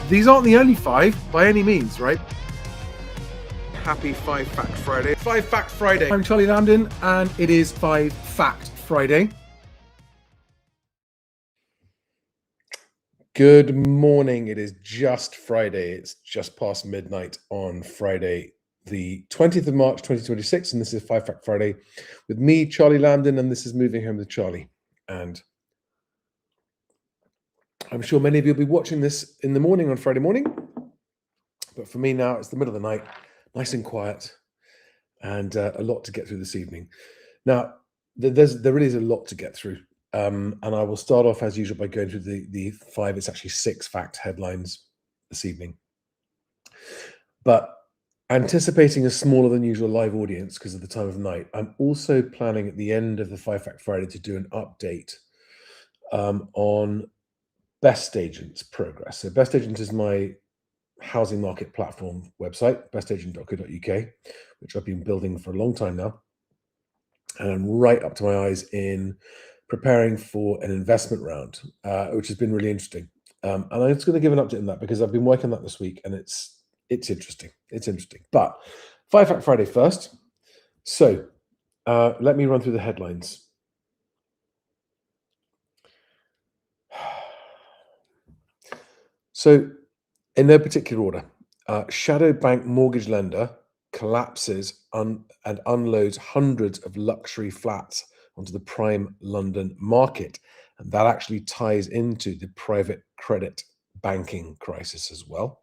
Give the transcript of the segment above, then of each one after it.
these aren't the only 5 by any means, right? Happy 5 Fact Friday. 5 Fact Friday. I'm Charlie Lambden, and it is 5 Fact Friday. Good morning. It is just Friday. It's just past midnight on Friday, the 20th of March, 2026, and this is 5 Fact Friday with me, Charlie Lambden, and this is Moving Home with Charlie. And I'm sure many of you will be watching this in the morning on Friday morning, but for me now, it's the middle of the night, nice and quiet, and a lot to get through this evening. Now, there really is a lot to get through. And I will start off as usual by going through the 5, it's actually 6 fact headlines this evening. But anticipating a smaller than usual live audience because of the time of night, I'm also planning at the end of the 5 Fact Friday to do an update on Best Agent's progress. So Best Agent is my housing market platform website, bestagent.co.uk, which I've been building for a long time now. And I'm right up to my eyes in preparing for an investment round, which has been really interesting. And I'm just going to give an update on that because I've been working on that this week, and it's interesting. It's interesting. But 5 Fact Friday first. So let me run through the headlines. So in no particular order, shadow bank mortgage lender collapses and unloads hundreds of luxury flats onto the prime London market. And that actually ties into the private credit banking crisis as well,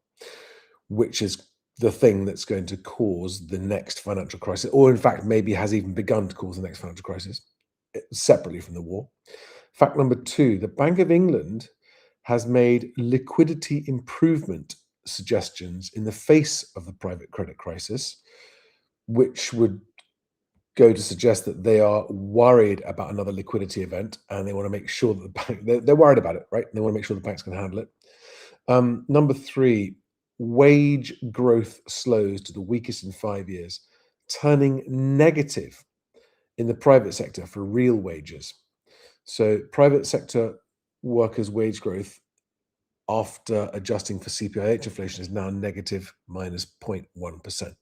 which is the thing that's going to cause the next financial crisis, or in fact, maybe has even begun to cause the next financial crisis, separately from the war. Fact number 2, the Bank of England has made liquidity improvement suggestions in the face of the private credit crisis, which would go to suggest that they are worried about another liquidity event, and they want to make sure that the bank, they're worried about it, right? They want to make sure the banks can handle it. Number 3, wage growth slows to the weakest in 5 years, turning negative in the private sector for real wages. So private sector workers' wage growth after adjusting for CPIH inflation is now negative minus 0.1%.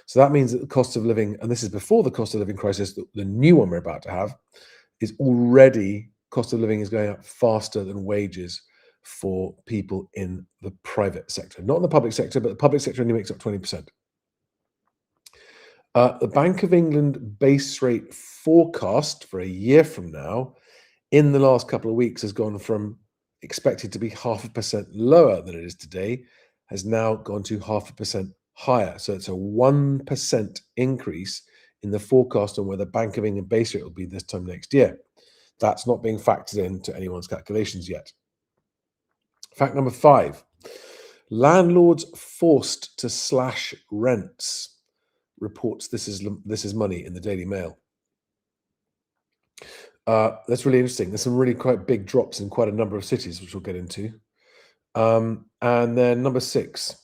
So that means that the cost of living, and this is before the cost of living crisis, the new one we're about to have, is already, cost of living is going up faster than wages for people in the private sector. Not in the public sector, but the public sector only makes up 20%. The Bank of England base rate forecast for a year from now in the last couple of weeks has gone from expected to be 0.5% lower than it is today, has now gone to 0.5% higher. So it's a 1% increase in the forecast on where the Bank of England base rate will be this time next year. That's not being factored into anyone's calculations yet. Fact number 5, landlords forced to slash rents, reports This Is Money in the Daily Mail. That's really interesting. There's some really quite big drops in quite a number of cities, which we'll get into. And then number 6,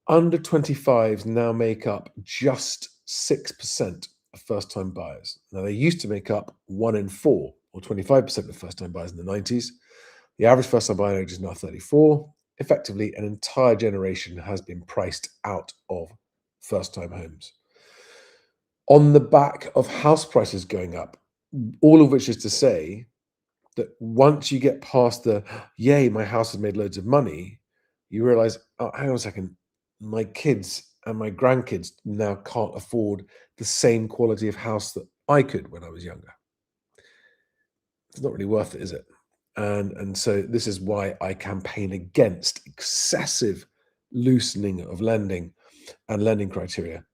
under 25s now make up just 6% of first-time buyers. Now, they used to make up 1 in 4, or 25% of first-time buyers in the 90s. The average first-time buyer age is now 34. Effectively, an entire generation has been priced out of first-time homes. On the back of house prices going up, all of which is to say that once you get past the, yay, my house has made loads of money, you realize, oh, hang on a second, my kids and my grandkids now can't afford the same quality of house that I could when I was younger. It's not really worth it, is it? And so this is why I campaign against excessive loosening of lending and lending criteria.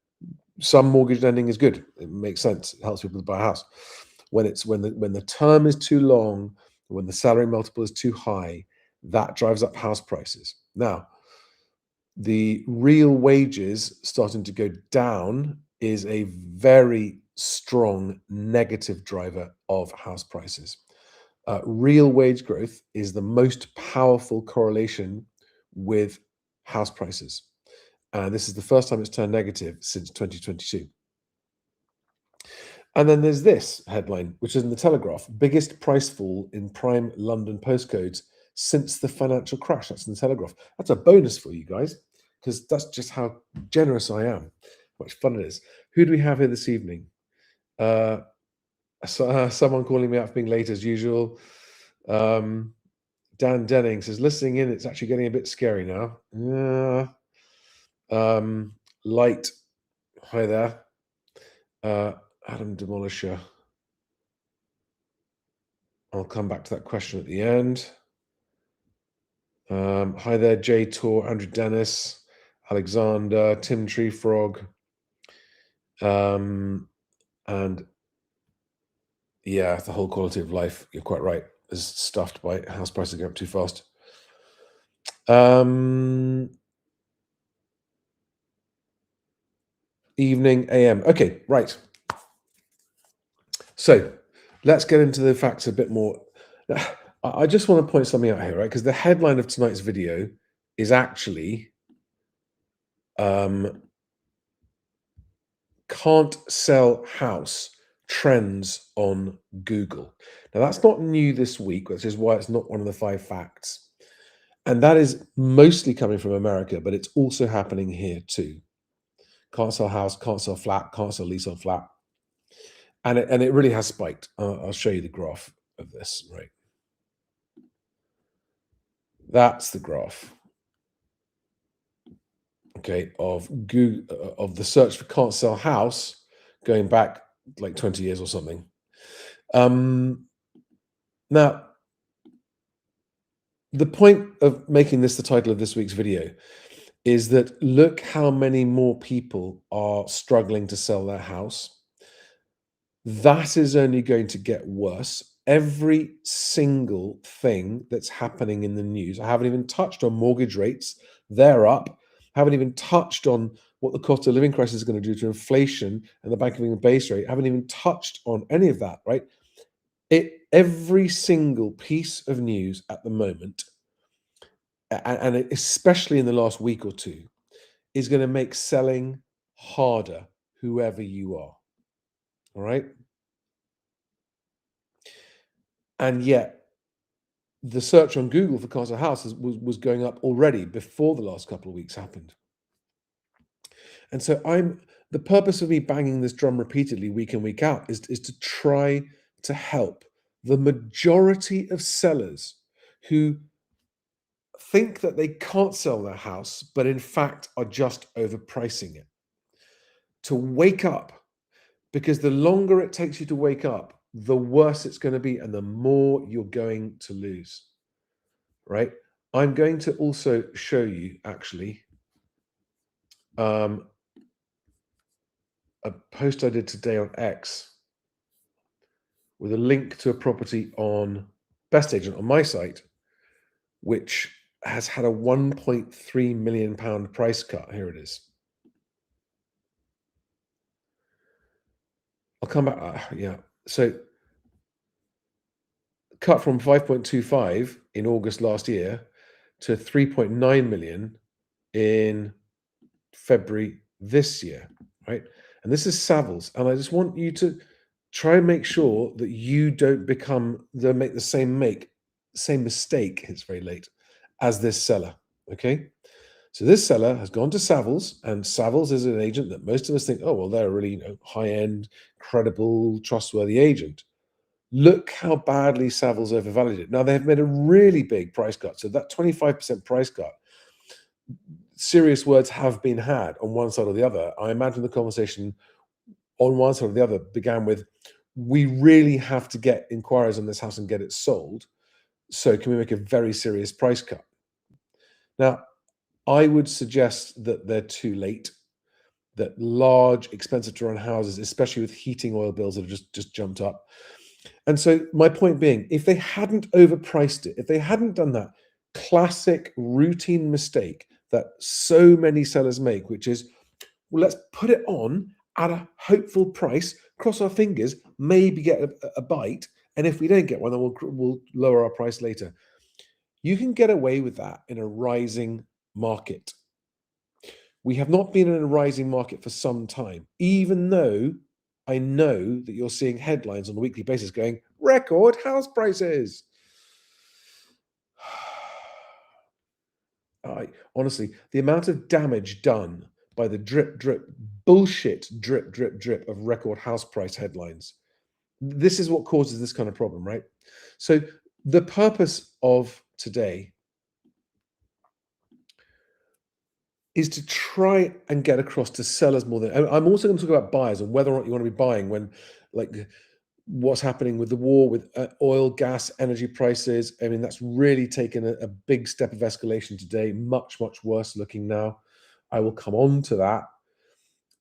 Some mortgage lending is good. It makes sense. It helps people to buy a house. When the term is too long, when the salary multiple is too high, that drives up house prices. Now, the real wages starting to go down is a very strong negative driver of house prices. Real wage growth is the most powerful correlation with house prices. And this is the first time it's turned negative since 2022. And then there's this headline, which is in the Telegraph: biggest price fall in prime London postcodes since the financial crash. That's in the Telegraph. That's a bonus for you guys, because that's just how generous I am. How much fun it is. Who do we have here this evening? Someone calling me out for being late as usual. Dan Denning says, listening in, it's actually getting a bit scary now. Yeah. Light, hi there. Adam Demolisher. I'll come back to that question at the end. Hi there, Jay Tor, Andrew Dennis, Alexander, Tim Tree Frog. And yeah, the whole quality of life, you're quite right, is stuffed by house prices going up too fast. Evening AM. Okay, right. So let's get into the facts a bit more. I just want to point something out here, right? Because the headline of tonight's video is actually can't sell house trends on Google. Now, that's not new this week, which is why it's not one of the 5 facts. And that is mostly coming from America, but it's also happening here too. Can't sell house, can't sell flat, can't sell leasehold flat. And it really has spiked. I'll show you the graph of this, right? That's the graph, okay, of Google, of the search for can't sell house going back like 20 years or something. Now, the point of making this the title of this week's video is that look how many more people are struggling to sell their house. That is only going to get worse. Every single thing that's happening in the news, I haven't even touched on mortgage rates, they're up. I haven't even touched on what the cost of living crisis is going to do to inflation and the Bank of England base rate. I haven't even touched on any of that, right? Every single piece of news at the moment, and especially in the last week or two, is going to make selling harder, whoever you are. All right. And yet, the search on Google for can't sell house was going up already before the last couple of weeks happened. And so the purpose of me banging this drum repeatedly week in, week out is to try to help the majority of sellers who think that they can't sell their house, but in fact are just overpricing it, to wake up, because the longer it takes you to wake up, the worse it's going to be and the more you're going to lose, right? I'm going to also show you actually a post I did today on X with a link to a property on Best Agent on my site, which has had a £1.3 million price cut. Here it is. I'll come back. Yeah. So cut from 5.25 in August last year to 3.9 million in February this year, right? And this is Savills. And I just want you to try and make sure that you don't make the same mistake, it's very late, as this seller, okay? So this seller has gone to Savills, and Savills is an agent that most of us think, oh, well, they're a really high-end, credible, trustworthy agent. Look how badly Savills overvalued it. Now, they've made a really big price cut. So that 25% price cut, serious words have been had on one side or the other. I imagine the conversation on one side or the other began with, we really have to get inquiries on this house and get it sold. So can we make a very serious price cut? Now, I would suggest that they're too late, that large, expensive to run houses, especially with heating oil bills that have just jumped up. And so my point being, if they hadn't overpriced it, if they hadn't done that classic routine mistake that so many sellers make, which is, well, let's put it on at a hopeful price, cross our fingers, maybe get a bite. And if we don't get one, then we'll lower our price later. You can get away with that in a rising market. We have not been in a rising market for some time, even though I know that you're seeing headlines on a weekly basis going, record house prices. Honestly, the amount of damage done by the drip, drip, bullshit, drip, drip, drip of record house price headlines. This is what causes this kind of problem, right? So the purpose of today is to try and get across to sellers more than. I'm also going to talk about buyers and whether or not you want to be buying when, like, what's happening with the war, with oil, gas, energy prices. I mean, that's really taken a big step of escalation today. Much, much worse looking now. I will come on to that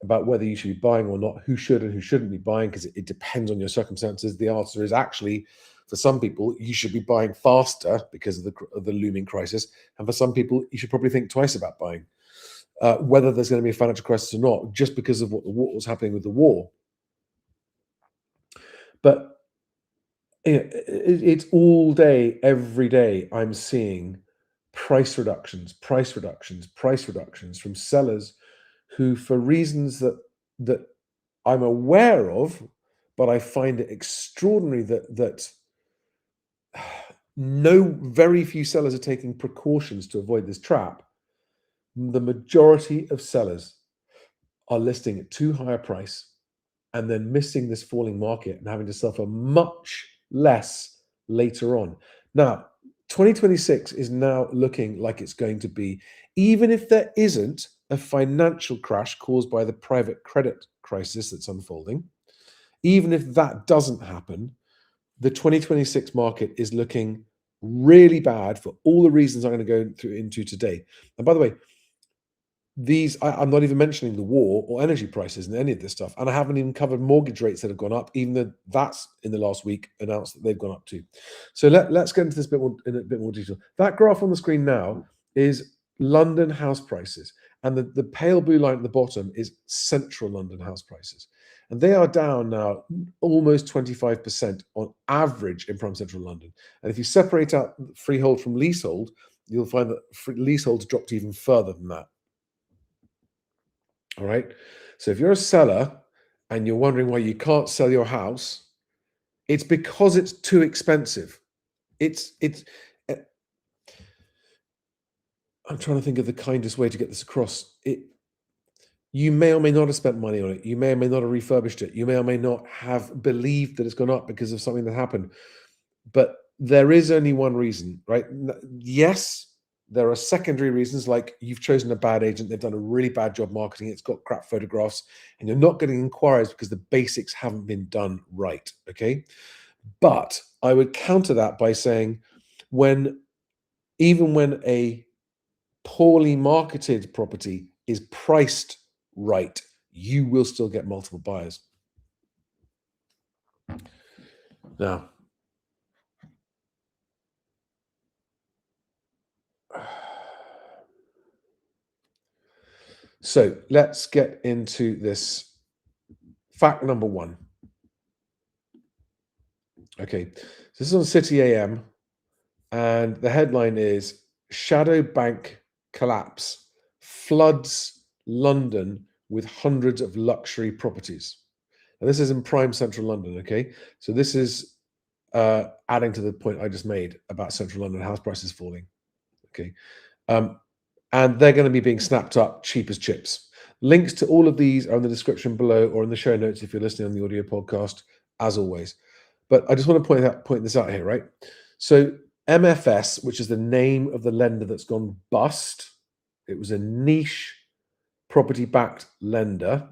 about whether you should be buying or not, who should and who shouldn't be buying, because it depends on your circumstances. The answer is actually, for some people, you should be buying faster because of the looming crisis, and for some people, you should probably think twice about buying, whether there's going to be a financial crisis or not, just because of what was happening with the war. But it's all day, every day. I'm seeing price reductions, price reductions, price reductions from sellers who, for reasons that I'm aware of, but I find it extraordinary that very few sellers are taking precautions to avoid this trap. The majority of sellers are listing at too high a price and then missing this falling market and having to suffer much less later on. Now, 2026 is now looking like it's going to be, even if there isn't a financial crash caused by the private credit crisis that's unfolding, even if that doesn't happen, the 2026 market is looking really bad for all the reasons I'm going to go into today. And by the way, I'm not even mentioning the war or energy prices and any of this stuff. And I haven't even covered mortgage rates that have gone up, even though that's in the last week announced that they've gone up too. So let's get into this in a bit more detail. That graph on the screen now is London house prices. And the pale blue line at the bottom is central London house prices. And they are down now almost 25% on average in prime central London. And if you separate out freehold from leasehold, you'll find that leaseholds dropped even further than that. All right. So if you're a seller and you're wondering why you can't sell your house, it's because it's too expensive. uh, I'm trying to think of the kindest way to get this across. You may or may not have spent money on it. You may or may not have refurbished it. You may or may not have believed that it's gone up because of something that happened. But there is only one reason, right? Yes, there are secondary reasons, like you've chosen a bad agent, they've done a really bad job marketing, it's got crap photographs, and you're not getting inquiries because the basics haven't been done right, okay? But I would counter that by saying even when a poorly marketed property is priced right, you will still get multiple buyers. Now, so let's get into this. Fact number one. Okay, so this is on City AM, and the headline is Shadow Bank Collapse Floods London with Hundreds of Luxury Properties. And this is in prime central London, okay? So this is adding to the point I just made about central London house prices falling, okay? And they're going to be being snapped up cheap as chips. Links to all of these are in the description below or in the show notes if you're listening on the audio podcast, as always. But I just want to point this out here, right? So MFS, which is the name of the lender that's gone bust, it was a niche property-backed lender,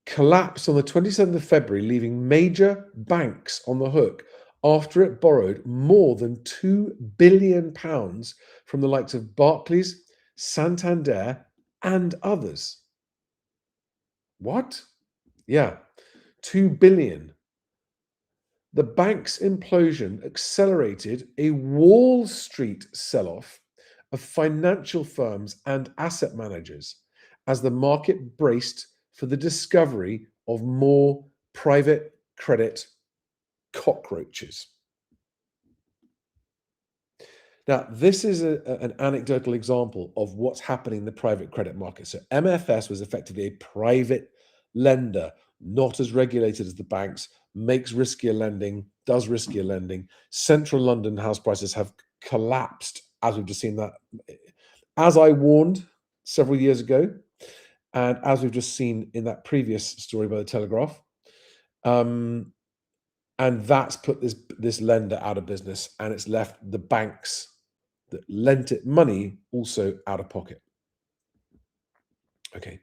collapsed on the 27th of February, leaving major banks on the hook after it borrowed more than £2 billion from the likes of Barclays, Santander, and others. What? Yeah, 2 billion. The bank's implosion accelerated a Wall Street sell-off of financial firms and asset managers as the market braced for the discovery of more private credit cockroaches. Now, this is an anecdotal example of what's happening in the private credit market. So MFS was effectively a private lender, not as regulated as the banks, makes riskier lending, does riskier lending. Central London house prices have collapsed as we've just seen that, as I warned several years ago, and as we've just seen in that previous story by the Telegraph, um, and that's put this lender out of business, and it's left the banks that lent it money also out of pocket. Okay,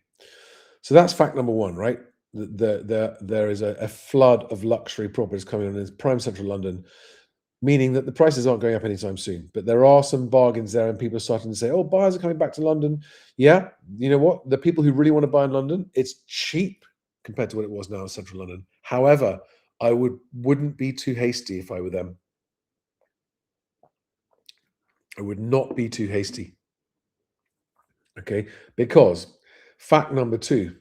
so that's fact number one, right? There is a flood of luxury properties coming on in prime central London, meaning that the prices aren't going up anytime soon. But there are some bargains there, and people are starting to say, "Oh, buyers are coming back to London." Yeah, you know what? The people who really want to buy in London, it's cheap compared to what it was now in central London. However, I wouldn't be too hasty if I were them. I would not be too hasty. Okay, because fact number two: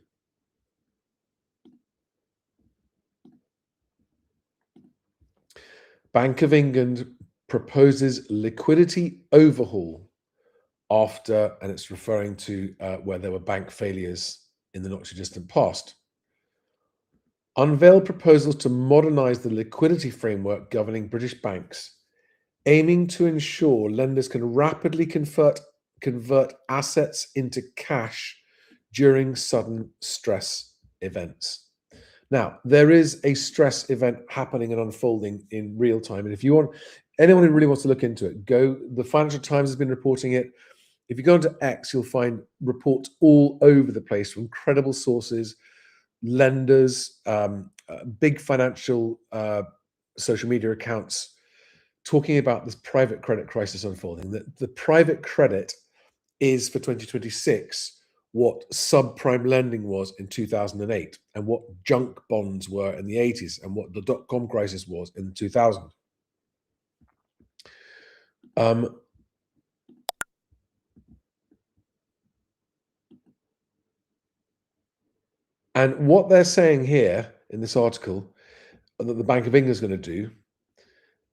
Bank of England proposes liquidity overhaul after, and it's referring to where there were bank failures in the not too distant past. Unveiled proposals to modernize the liquidity framework governing British banks, aiming to ensure lenders can rapidly convert assets into cash during sudden stress events. Now, there is a stress event happening and unfolding in real time. And if you want anyone who really wants to look into it, go. The Financial Times has been reporting it. If you go into X, you'll find reports all over the place from credible sources, lenders, big financial social media accounts talking about this private credit crisis unfolding. That the private credit is for 2026 what subprime lending was in 2008, and what junk bonds were in the 80s, and what the dot-com crisis was in the 2000s. And what they're saying here in this article that the Bank of England is going to do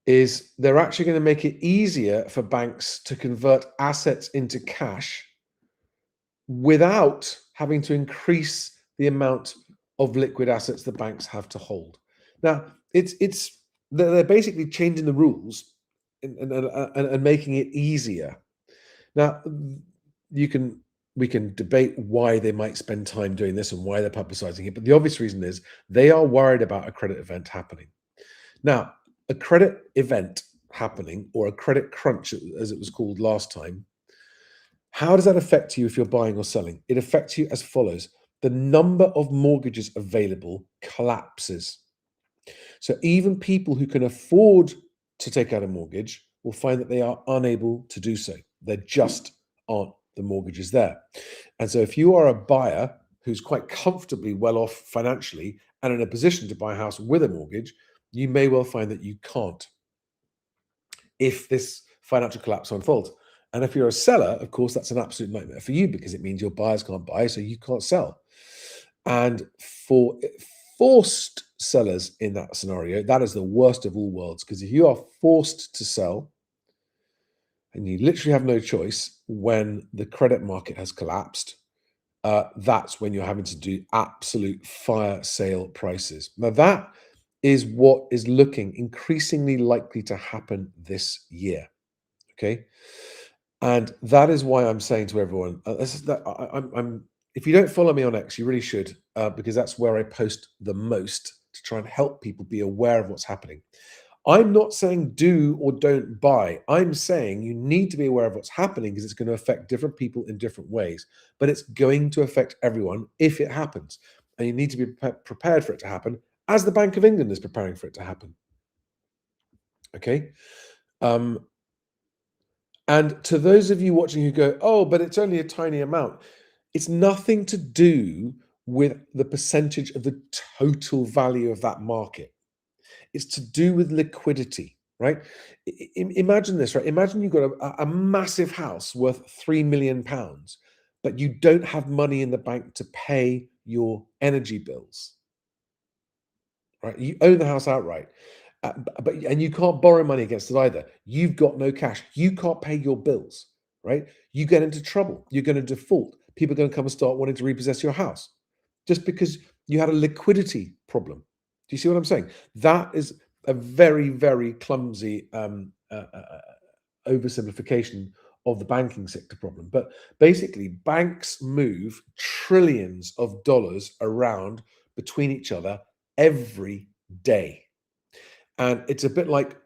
is they're actually going to make it easier for banks to convert assets into cash without having to increase the amount of liquid assets the banks have to hold. Now, they're basically changing the rules and making it easier. Now, we can debate why they might spend time doing this and why they're publicizing it, but the obvious reason is they are worried about a credit event happening. Now, a credit event happening, or a credit crunch, as it was called last time, how does that affect you if you're buying or selling? It affects you as follows. The number of mortgages available collapses. So even people who can afford to take out a mortgage will find that they are unable to do so. There just aren't the mortgages there. And so if you are a buyer who's quite comfortably well off financially and in a position to buy a house with a mortgage, you may well find that you can't if this financial collapse unfolds. And if you're a seller, of course, that's an absolute nightmare for you, because it means your buyers can't buy, so you can't sell. And for forced sellers in that scenario, that is the worst of all worlds, because if you are forced to sell and you literally have no choice when the credit market has collapsed, that's when you're having to do absolute fire sale prices. Now, that is what is looking increasingly likely to happen this year. Okay. And that is why I'm saying to everyone, if you don't follow me on X, you really should, because that's where I post the most to try and help people be aware of what's happening. I'm not saying do or don't buy. I'm saying you need to be aware of what's happening, because it's going to affect different people in different ways, but it's going to affect everyone if it happens. And you need to be prepared for it to happen, as the Bank of England is preparing for it to happen. Okay. And to those of you watching who go, oh, but it's only a tiny amount, it's nothing to do with the percentage of the total value of that market. It's to do with liquidity, right? Imagine this, right? Imagine you've got a massive house worth £3 million, but you don't have money in the bank to pay your energy bills, right? You own the house outright. And you can't borrow money against it either. You've got no cash. You can't pay your bills, right? You get into trouble. You're going to default. People are going to come and start wanting to repossess your house just because you had a liquidity problem. Do you see what I'm saying? That is a very, very clumsy oversimplification of the banking sector problem. But basically, banks move trillions of dollars around between each other every day. And it's a bit like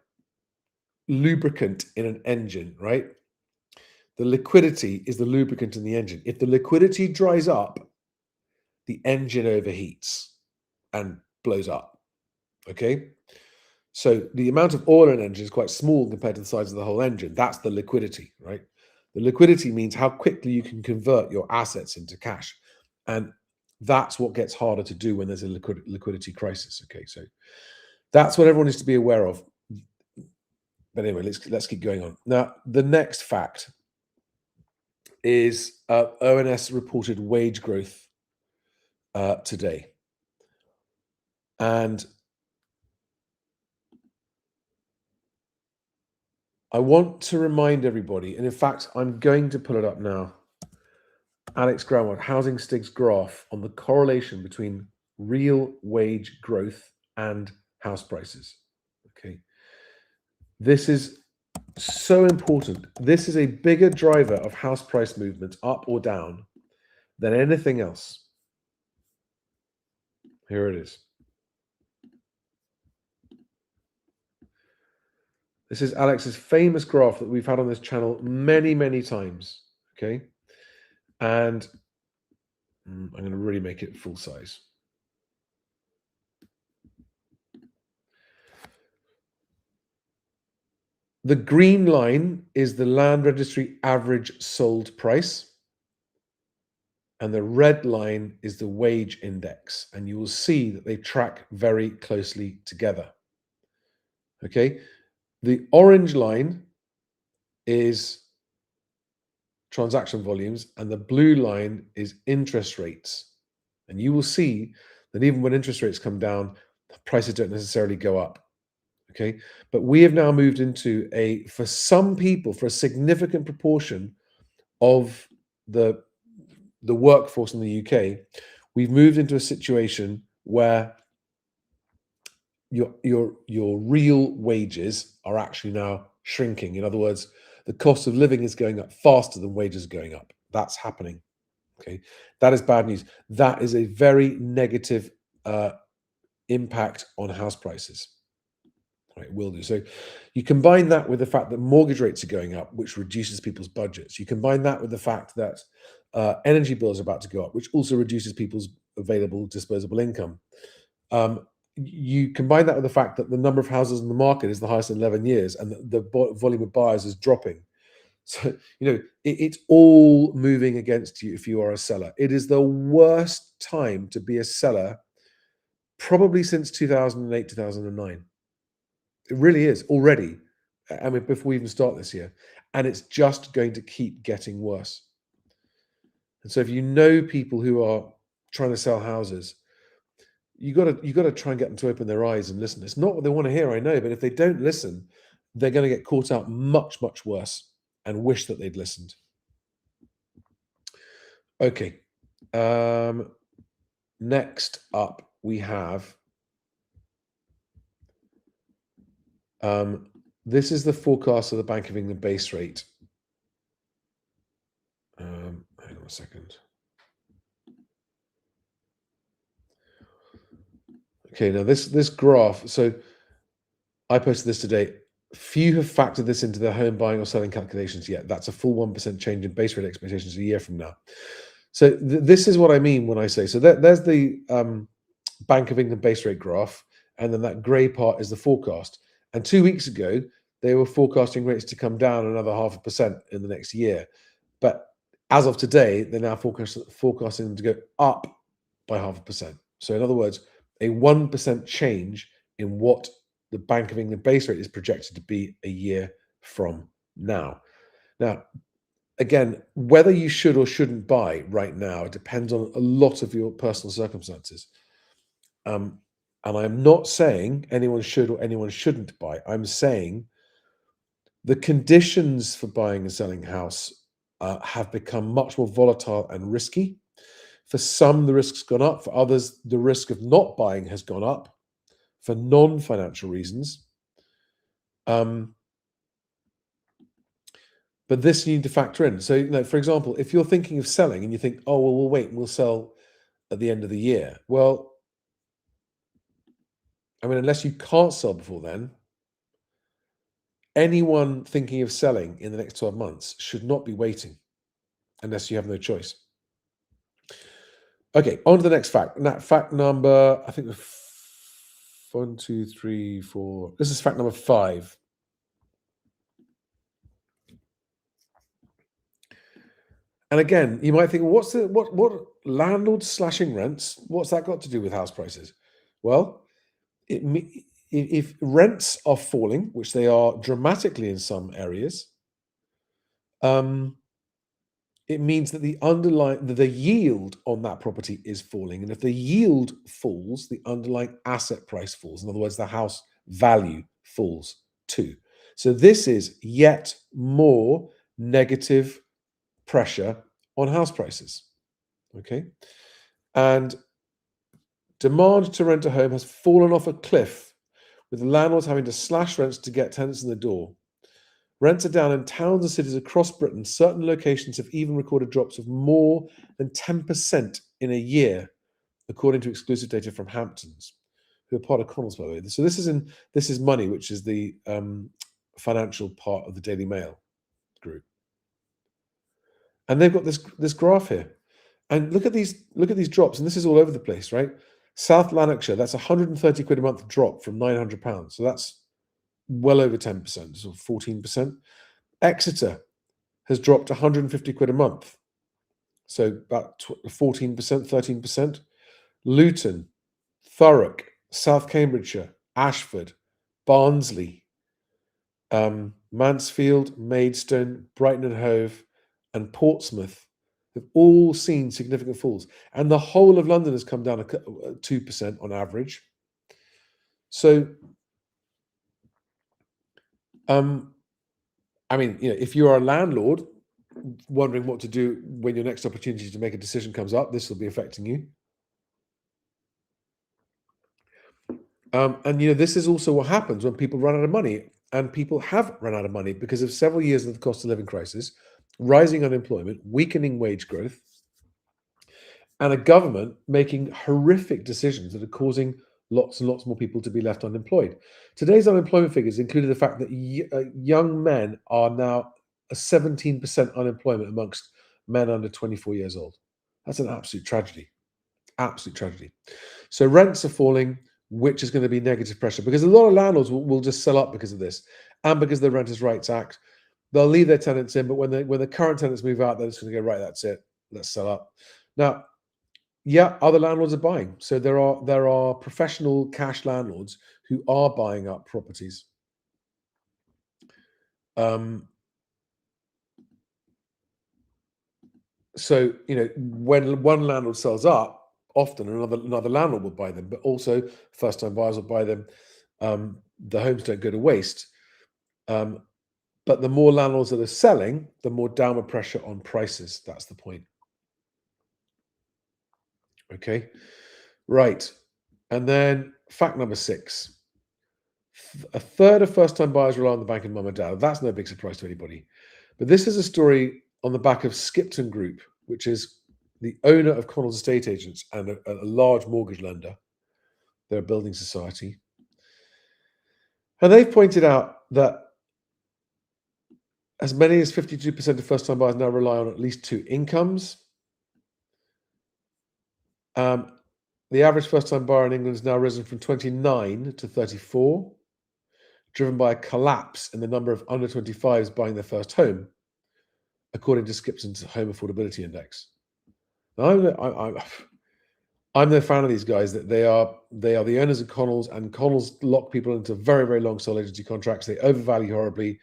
lubricant in an engine, right? The liquidity is the lubricant in the engine. If the liquidity dries up, the engine overheats and blows up. Okay. So the amount of oil in an engine is quite small compared to the size of the whole engine. That's the liquidity, right? The liquidity means how quickly you can convert your assets into cash. And that's what gets harder to do when there's a liquidity crisis. Okay. So that's what everyone needs to be aware of. But anyway, let's keep going on. Now, the next fact is ONS reported wage growth today. And I want to remind everybody, and in fact, I'm going to pull it up now. Alex Granwald, Housing Stig's graph on the correlation between real wage growth and house prices. Okay. This is so important. This is a bigger driver of house price movement up or down than anything else. Here it is. This is Alex's famous graph that we've had on this channel many, many times. Okay. And I'm going to really make it full size. The green line is the land registry average sold price. And the red line is the wage index. And you will see that they track very closely together. Okay. The orange line is transaction volumes, and the blue line is interest rates. And you will see that even when interest rates come down, prices don't necessarily go up. Okay. But we have now moved into for some people, for a significant proportion of the workforce in the UK, we've moved into a situation where your real wages are actually now shrinking. In other words, the cost of living is going up faster than wages are going up. That's happening. Okay. That is bad news. That is a very negative impact on house prices. Right, it will do. So you combine that with the fact that mortgage rates are going up, which reduces people's budgets. You combine that with the fact that energy bills are about to go up, which also reduces people's available disposable income. You combine that with the fact that the number of houses in the market is the highest in 11 years and the volume of buyers is dropping. So, it's all moving against you if you are a seller. It is the worst time to be a seller probably since 2008, 2009. It really is already. I mean, before we even start this year. And it's just going to keep getting worse. And so if you know people who are trying to sell houses, you got to try and get them to open their eyes and listen. It's not what they want to hear, I know, but if they don't listen, they're going to get caught out much, much worse and wish that they'd listened. Okay. Next up, we have this is the forecast of the Bank of England base rate. Hang on a second. Okay, now this graph, so I posted this today. Few have factored this into their home buying or selling calculations yet. That's a full 1% change in base rate expectations a year from now. So this is what I mean when I say, so there's the Bank of England base rate graph, and then that grey part is the forecast. And 2 weeks ago, they were forecasting rates to come down another 0.5% in the next year. But as of today, they're now forecasting them to go up by 0.5%. So in other words, a 1% change in what the Bank of England base rate is projected to be a year from now. Now, again, whether you should or shouldn't buy right now depends on a lot of your personal circumstances. And I'm not saying anyone should or anyone shouldn't buy. I'm saying the conditions for buying and selling a house have become much more volatile and risky. For some, the risk's gone up. For others, the risk of not buying has gone up for non-financial reasons. But this you need to factor in. So, for example, if you're thinking of selling and you think, oh, well, we'll wait and we'll sell at the end of the year. Well, I mean, unless you can't sell before then, anyone thinking of selling in the next 12 months should not be waiting unless you have no choice. Okay, on to the next fact. And that fact number, I think, 1, 2, 3, 4. This is fact number 5. And again, you might think, well, what landlords slashing rents? What's that got to do with house prices? Well, if rents are falling, which they are dramatically in some areas, it means that the yield on that property is falling, and if the yield falls, the underlying asset price falls. In other words, the house value falls too. So this is yet more negative pressure on house prices. Okay, and demand to rent a home has fallen off a cliff, with landlords having to slash rents to get tenants in the door. Rents are down in towns and cities across Britain. Certain locations have even recorded drops of more than 10% in a year, according to exclusive data from Hamptons, who are part of Connells, by the way. So this is Money, which is the financial part of the Daily Mail group, and they've got this graph here. And look at these drops, and this is all over the place, right? South Lanarkshire, that's 130 quid a month drop from £900. So that's well over 10%, so 14%. Exeter has dropped 150 quid a month, so about 14%, 13%. Luton, Thurrock, South Cambridgeshire, Ashford, Barnsley, Mansfield, Maidstone, Brighton and Hove, and Portsmouth have all seen significant falls. And the whole of London has come down 2% on average. So, I mean, if you are a landlord wondering what to do when your next opportunity to make a decision comes up, this will be affecting you. And this is also what happens when people run out of money, and people have run out of money because of several years of the cost of living crisis, rising unemployment, weakening wage growth, and a government making horrific decisions that are causing lots and lots more people to be left unemployed. Today's unemployment figures included the fact that young men are now a 17% unemployment amongst men under 24 years old. That's an absolute tragedy. Absolute tragedy. So rents are falling, which is going to be negative pressure, because a lot of landlords will just sell up because of this, and because the Renters' Rights Act. They'll leave their tenants in, but when the current tenants move out, they're just going to go, right, that's it, let's sell up. Now, yeah, other landlords are buying. So there are professional cash landlords who are buying up properties. So when one landlord sells up, often another landlord will buy them, but also first-time buyers will buy them. The homes don't go to waste. But the more landlords that are selling, the more downward pressure on prices. That's the point. Okay, right. And then fact number 6. A third of first-time buyers rely on the bank and mum and dad. That's no big surprise to anybody. But this is a story on the back of Skipton Group, which is the owner of Connells Estate Agents and a large mortgage lender. They're a building society. And they've pointed out that as many as 52% of first-time buyers now rely on at least 2 incomes. The average first-time buyer in England has now risen from 29 to 34, driven by a collapse in the number of under 25s buying their first home, according to Skipton's Home Affordability Index. Now, I'm no fan of these guys. That they are the owners of Connells, and Connells lock people into very, very long sole agency contracts. They overvalue horribly,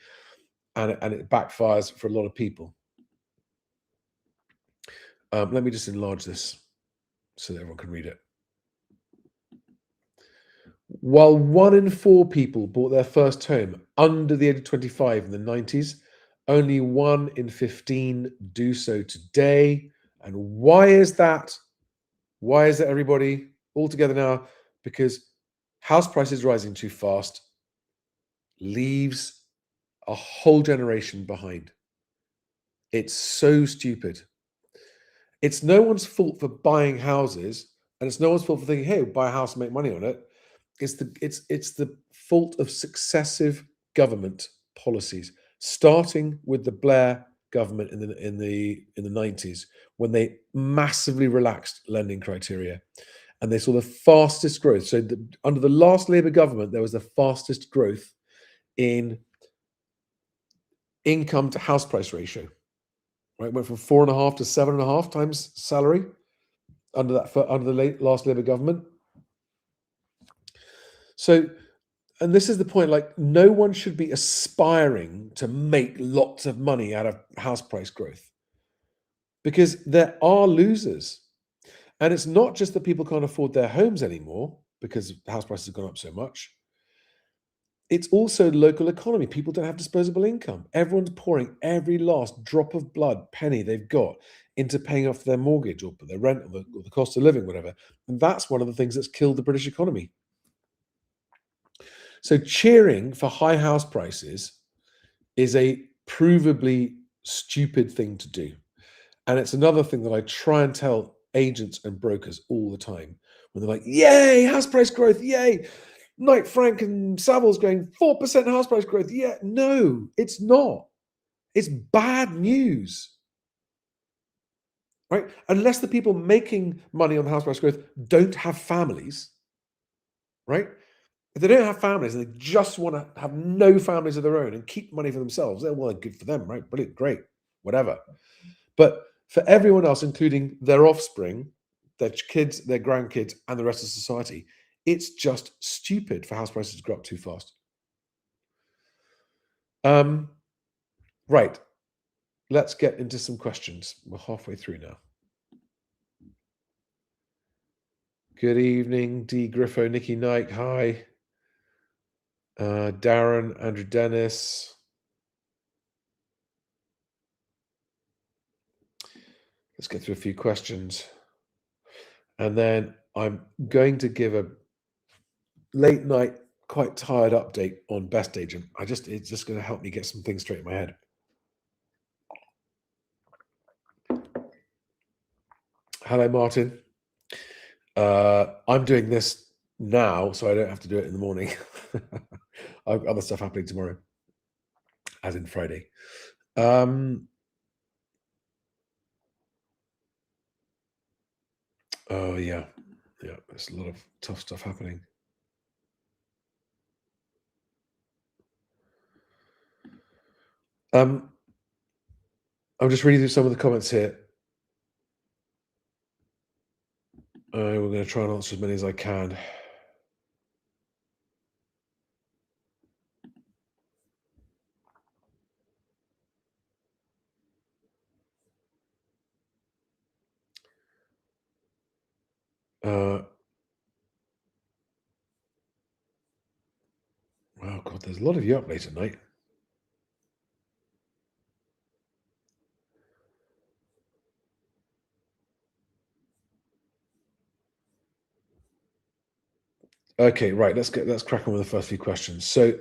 and it backfires for a lot of people. Let me just enlarge this so that everyone can read it. While 1 in 4 people bought their first home under the age of 25 in the 90s, only 1 in 15 do so today. And why is that? Why is that, everybody? All together now? Because house prices rising too fast leaves a whole generation behind. It's so stupid. It's no one's fault for buying houses, and it's no one's fault for thinking, "Hey, buy a house and make money on it." It's the fault of successive government policies, starting with the Blair government in the 90s, when they massively relaxed lending criteria, and they saw the fastest growth. So under the last Labour government, there was the fastest growth in income to house price ratio. Right, went from 4.5 to 7.5 times salary under the last Labour government. So, and this is the point, like, no one should be aspiring to make lots of money out of house price growth, because there are losers. And it's not just that people can't afford their homes anymore because house prices have gone up so much. It's also local economy. People don't have disposable income. Everyone's pouring every last drop of blood, penny they've got into paying off their mortgage or their rent or the cost of living, whatever. And that's one of the things that's killed the British economy. So cheering for high house prices is a provably stupid thing to do. And it's another thing that I try and tell agents and brokers all the time when they're like, yay, house price growth, yay. Knight Frank and Savills going 4% house price growth. Yeah, no, it's not. It's bad news, right? Unless the people making money on the house price growth don't have families, right? If they don't have families and they just want to have no families of their own and keep money for themselves, well, good for them, right? Brilliant, great, whatever. But for everyone else, including their offspring, their kids, their grandkids, and the rest of society, it's just stupid for house prices to go up too fast. Right. Let's get into some questions. We're halfway through now. Good evening, D. Griffo, Nikki Knight. Hi. Darren, Andrew Dennis. Let's get through a few questions. And then I'm going to give a late night, quite tired update on Best Agent. It's just going to help me get some things straight in my head. Hello, Martin. I'm doing this now, so I don't have to do it in the morning. I've got other stuff happening tomorrow, as in Friday. Oh yeah, there's a lot of tough stuff happening. I'm just reading through some of the comments here. We're going to try and answer as many as I can. Wow, God, there's a lot of you up late at night. Okay, right. Let's crack on with the first few questions. So,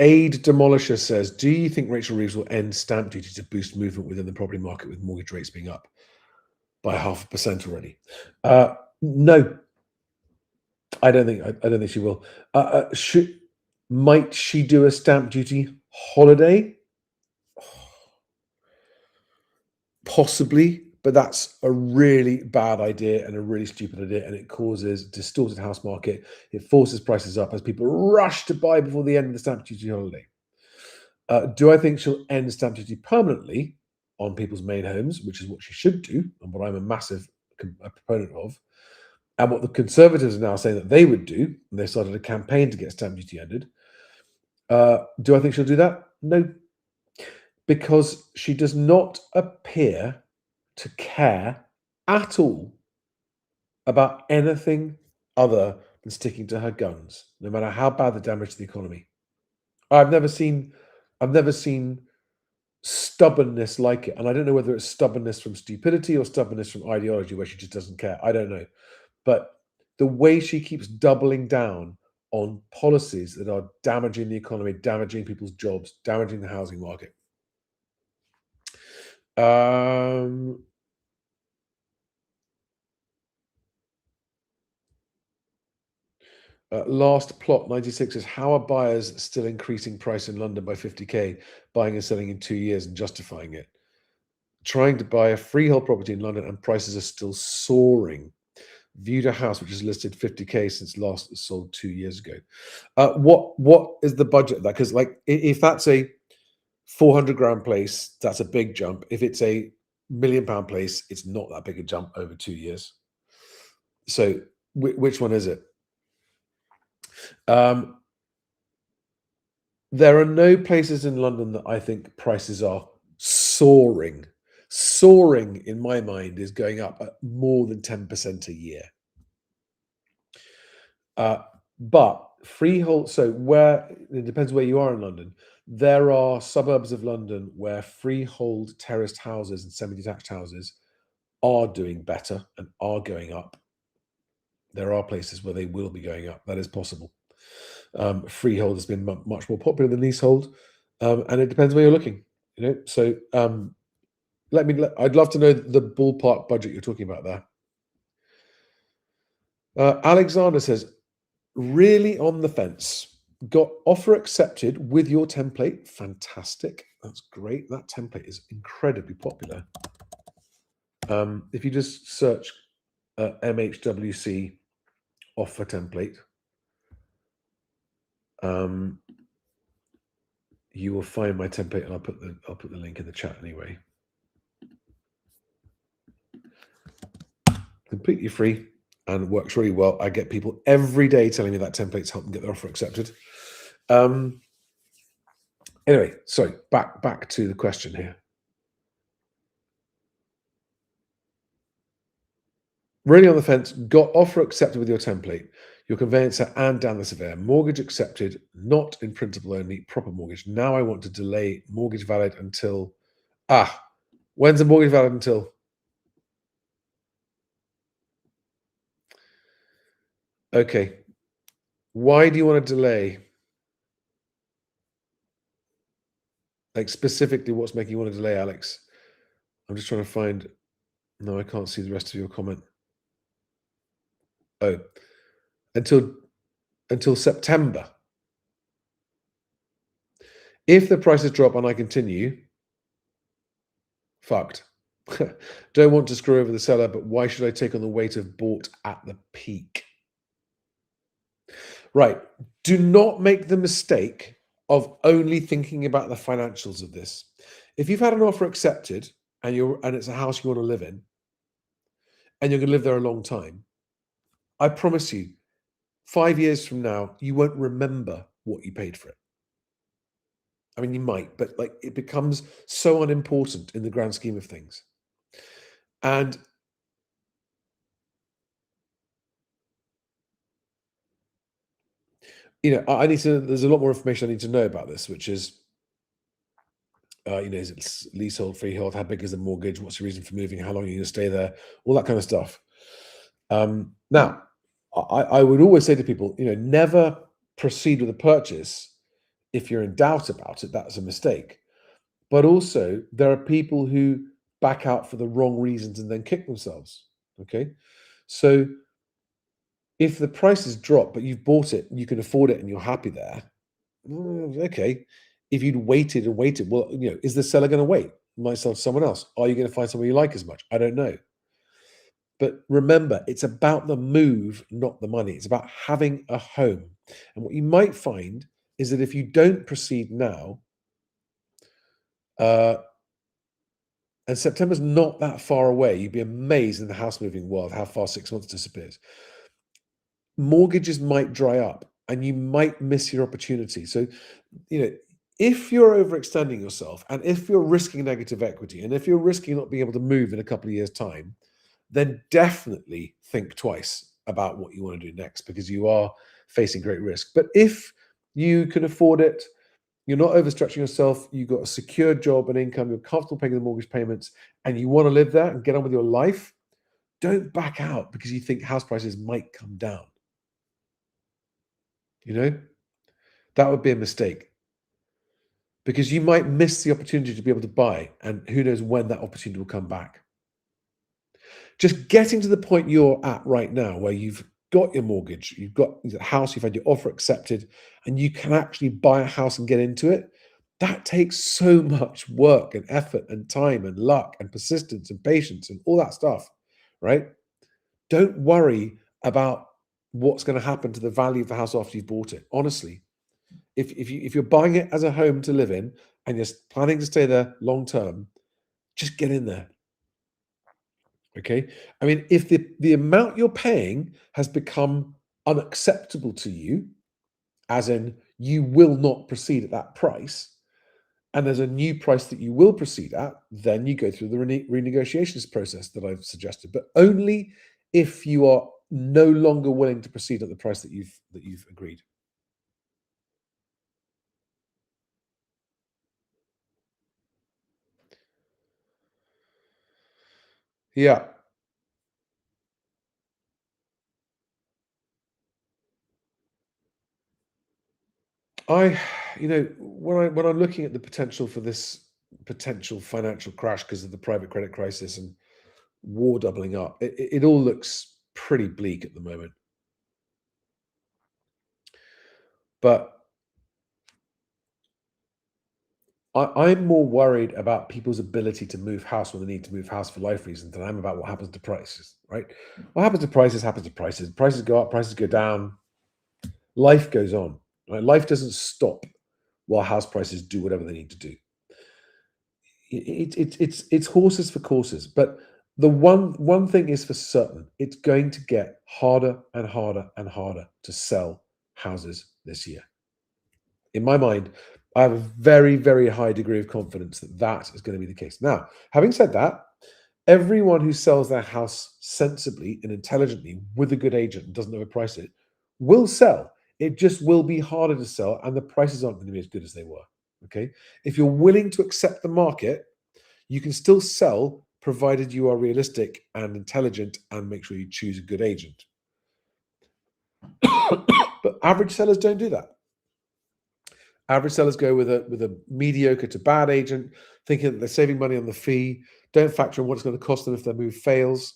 Aid Demolisher says, "Do you think Rachel Reeves will end stamp duty to boost movement within the property market with mortgage rates being up by 0.5% already?" No, I don't think she will. Might she do a stamp duty holiday? Possibly, but that's a really bad idea and a really stupid idea, and it causes distorted house market. It forces prices up as people rush to buy before the end of the stamp duty holiday. Do I think she'll end stamp duty permanently on people's main homes, which is what she should do, and what I'm a massive proponent of, and what the Conservatives are now saying that they would do, and they started a campaign to get stamp duty ended. Do I think she'll do that? No, because she does not appear to care at all about anything other than sticking to her guns, no matter how bad the damage to the economy. I've never seen stubbornness like it, and I don't know whether it's stubbornness from stupidity or stubbornness from ideology, where she just doesn't care. I don't know, but the way she keeps doubling down on policies that are damaging the economy, damaging people's jobs, damaging the housing market. Um, Last plot 96 is how are buyers still increasing price in London by 50k, buying and selling in 2 years and justifying it? Trying to buy a freehold property in London and prices are still soaring. Viewed a house which is listed 50k since last sold 2 years ago. What is the budget of that? Because like if that's a 400 grand place, that's a big jump. If it's a £1 million place, it's not that big a jump over 2 years. So which one is it? Um, there are no places in London that I think prices are soaring. Soaring, in my mind, is going up at more than 10% a year. Uh, but freehold, so where it depends where you are in London. There are suburbs of London where freehold terraced houses and semi-detached houses are doing better and are going up. There are places where they will be going up. That is possible. Freehold has been much more popular than leasehold, and it depends where you're looking. So I'd love to know the ballpark budget you're talking about there. Alexander says, really on the fence. Got offer accepted with your template. Fantastic. That's great. That template is incredibly popular. If you just search MHWC offer template, you will find my template, and I'll put the link in the chat anyway. Completely free and works really well. I get people every day telling me that template's helped them get their offer accepted. Anyway, sorry, back to the question here. Really on the fence, got offer accepted with your template, your conveyancer and Dan the surveyor. Mortgage accepted, not in principle only, proper mortgage. Now I want to delay mortgage valid until... when's the mortgage valid until? Okay. Why do you want to delay? Like specifically, what's making you want to delay, Alex? I'm just trying to find... No, I can't see the rest of your comment. Oh, until September. If the prices drop and I continue, fucked. Don't want to screw over the seller, but why should I take on the weight of bought at the peak? Right. Do not make the mistake of only thinking about the financials of this. If you've had an offer accepted and it's a house you want to live in, and you're going to live there a long time, I promise you, 5 years from now, you won't remember what you paid for it. I mean, you might, but like it becomes so unimportant in the grand scheme of things. And there's a lot more information I need to know about this, which is, is it leasehold, freehold, how big is the mortgage, what's the reason for moving, how long are you going to stay there, all that kind of stuff. Now, I would always say to people, never proceed with a purchase if you're in doubt about it. That's a mistake. But also, there are people who back out for the wrong reasons and then kick themselves. Okay, so if the prices drop, but you've bought it, you can afford it, and you're happy there, okay. If you'd waited and waited, well, is the seller going to wait? Might sell to someone else. Are you going to find someone you like as much? I don't know. But remember, it's about the move, not the money. It's about having a home. And what you might find is that if you don't proceed now, and September's not that far away, you'd be amazed in the house moving world how far 6 months disappears. Mortgages might dry up and you might miss your opportunity. So, if you're overextending yourself and if you're risking negative equity and if you're risking not being able to move in a couple of years' time, then definitely think twice about what you want to do next, because you are facing great risk. But if you can afford it, you're not overstretching yourself, you've got a secure job and income, you're comfortable paying the mortgage payments, and you want to live there and get on with your life, don't back out because you think house prices might come down. That would be a mistake. because you might miss the opportunity to be able to buy, and who knows when that opportunity will come back. Just getting to the point you're at right now, where you've got your mortgage, you've got a house, you've had your offer accepted, and you can actually buy a house and get into it. That takes so much work and effort and time and luck and persistence and patience and all that stuff, right? Don't worry about what's going to happen to the value of the house after you've bought it. Honestly, if you're buying it as a home to live in and you're planning to stay there long term, just get in there. Okay. I mean, if the amount you're paying has become unacceptable to you, as in you will not proceed at that price, and there's a new price that you will proceed at, then you go through the renegotiations process that I've suggested, but only if you are no longer willing to proceed at the price that you've agreed. Yeah. I, when I'm looking at the potential for this potential financial crash because of the private credit crisis and war doubling up, it all looks pretty bleak at the moment. But I'm more worried about people's ability to move house when they need to move house for life reasons than I am about what happens to prices, right? What happens to prices happens to prices. Prices go up, prices go down. Life goes on. Right? Life doesn't stop while house prices do whatever they need to do. It's horses for courses. But the one thing is for certain, it's going to get harder and harder and harder to sell houses this year. In my mind, I have a very, very high degree of confidence that that is going to be the case. Now, having said that, everyone who sells their house sensibly and intelligently with a good agent and doesn't overprice it will sell. It just will be harder to sell, and the prices aren't going to be as good as they were. Okay. If you're willing to accept the market, you can still sell provided you are realistic and intelligent and make sure you choose a good agent. But average sellers don't do that. Average sellers go with a mediocre to bad agent, thinking that they're saving money on the fee, don't factor in what it's going to cost them if their move fails,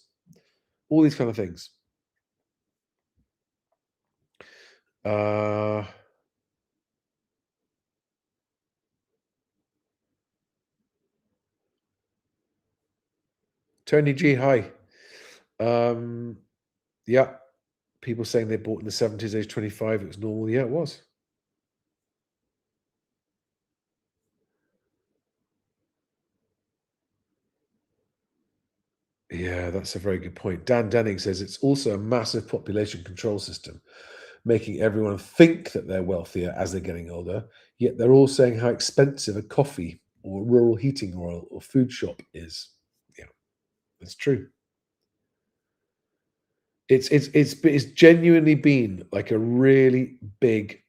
all these kind of things. Uh, Tony G, hi. Um, yeah, people saying they bought in the 70s, age 25, it was normal. Yeah, it was. Yeah, that's a very good point. Dan Denning says it's also a massive population control system, making everyone think that they're wealthier as they're getting older, yet they're all saying how expensive a coffee or rural heating oil or food shop is. Yeah, that's true. It's genuinely been like a really big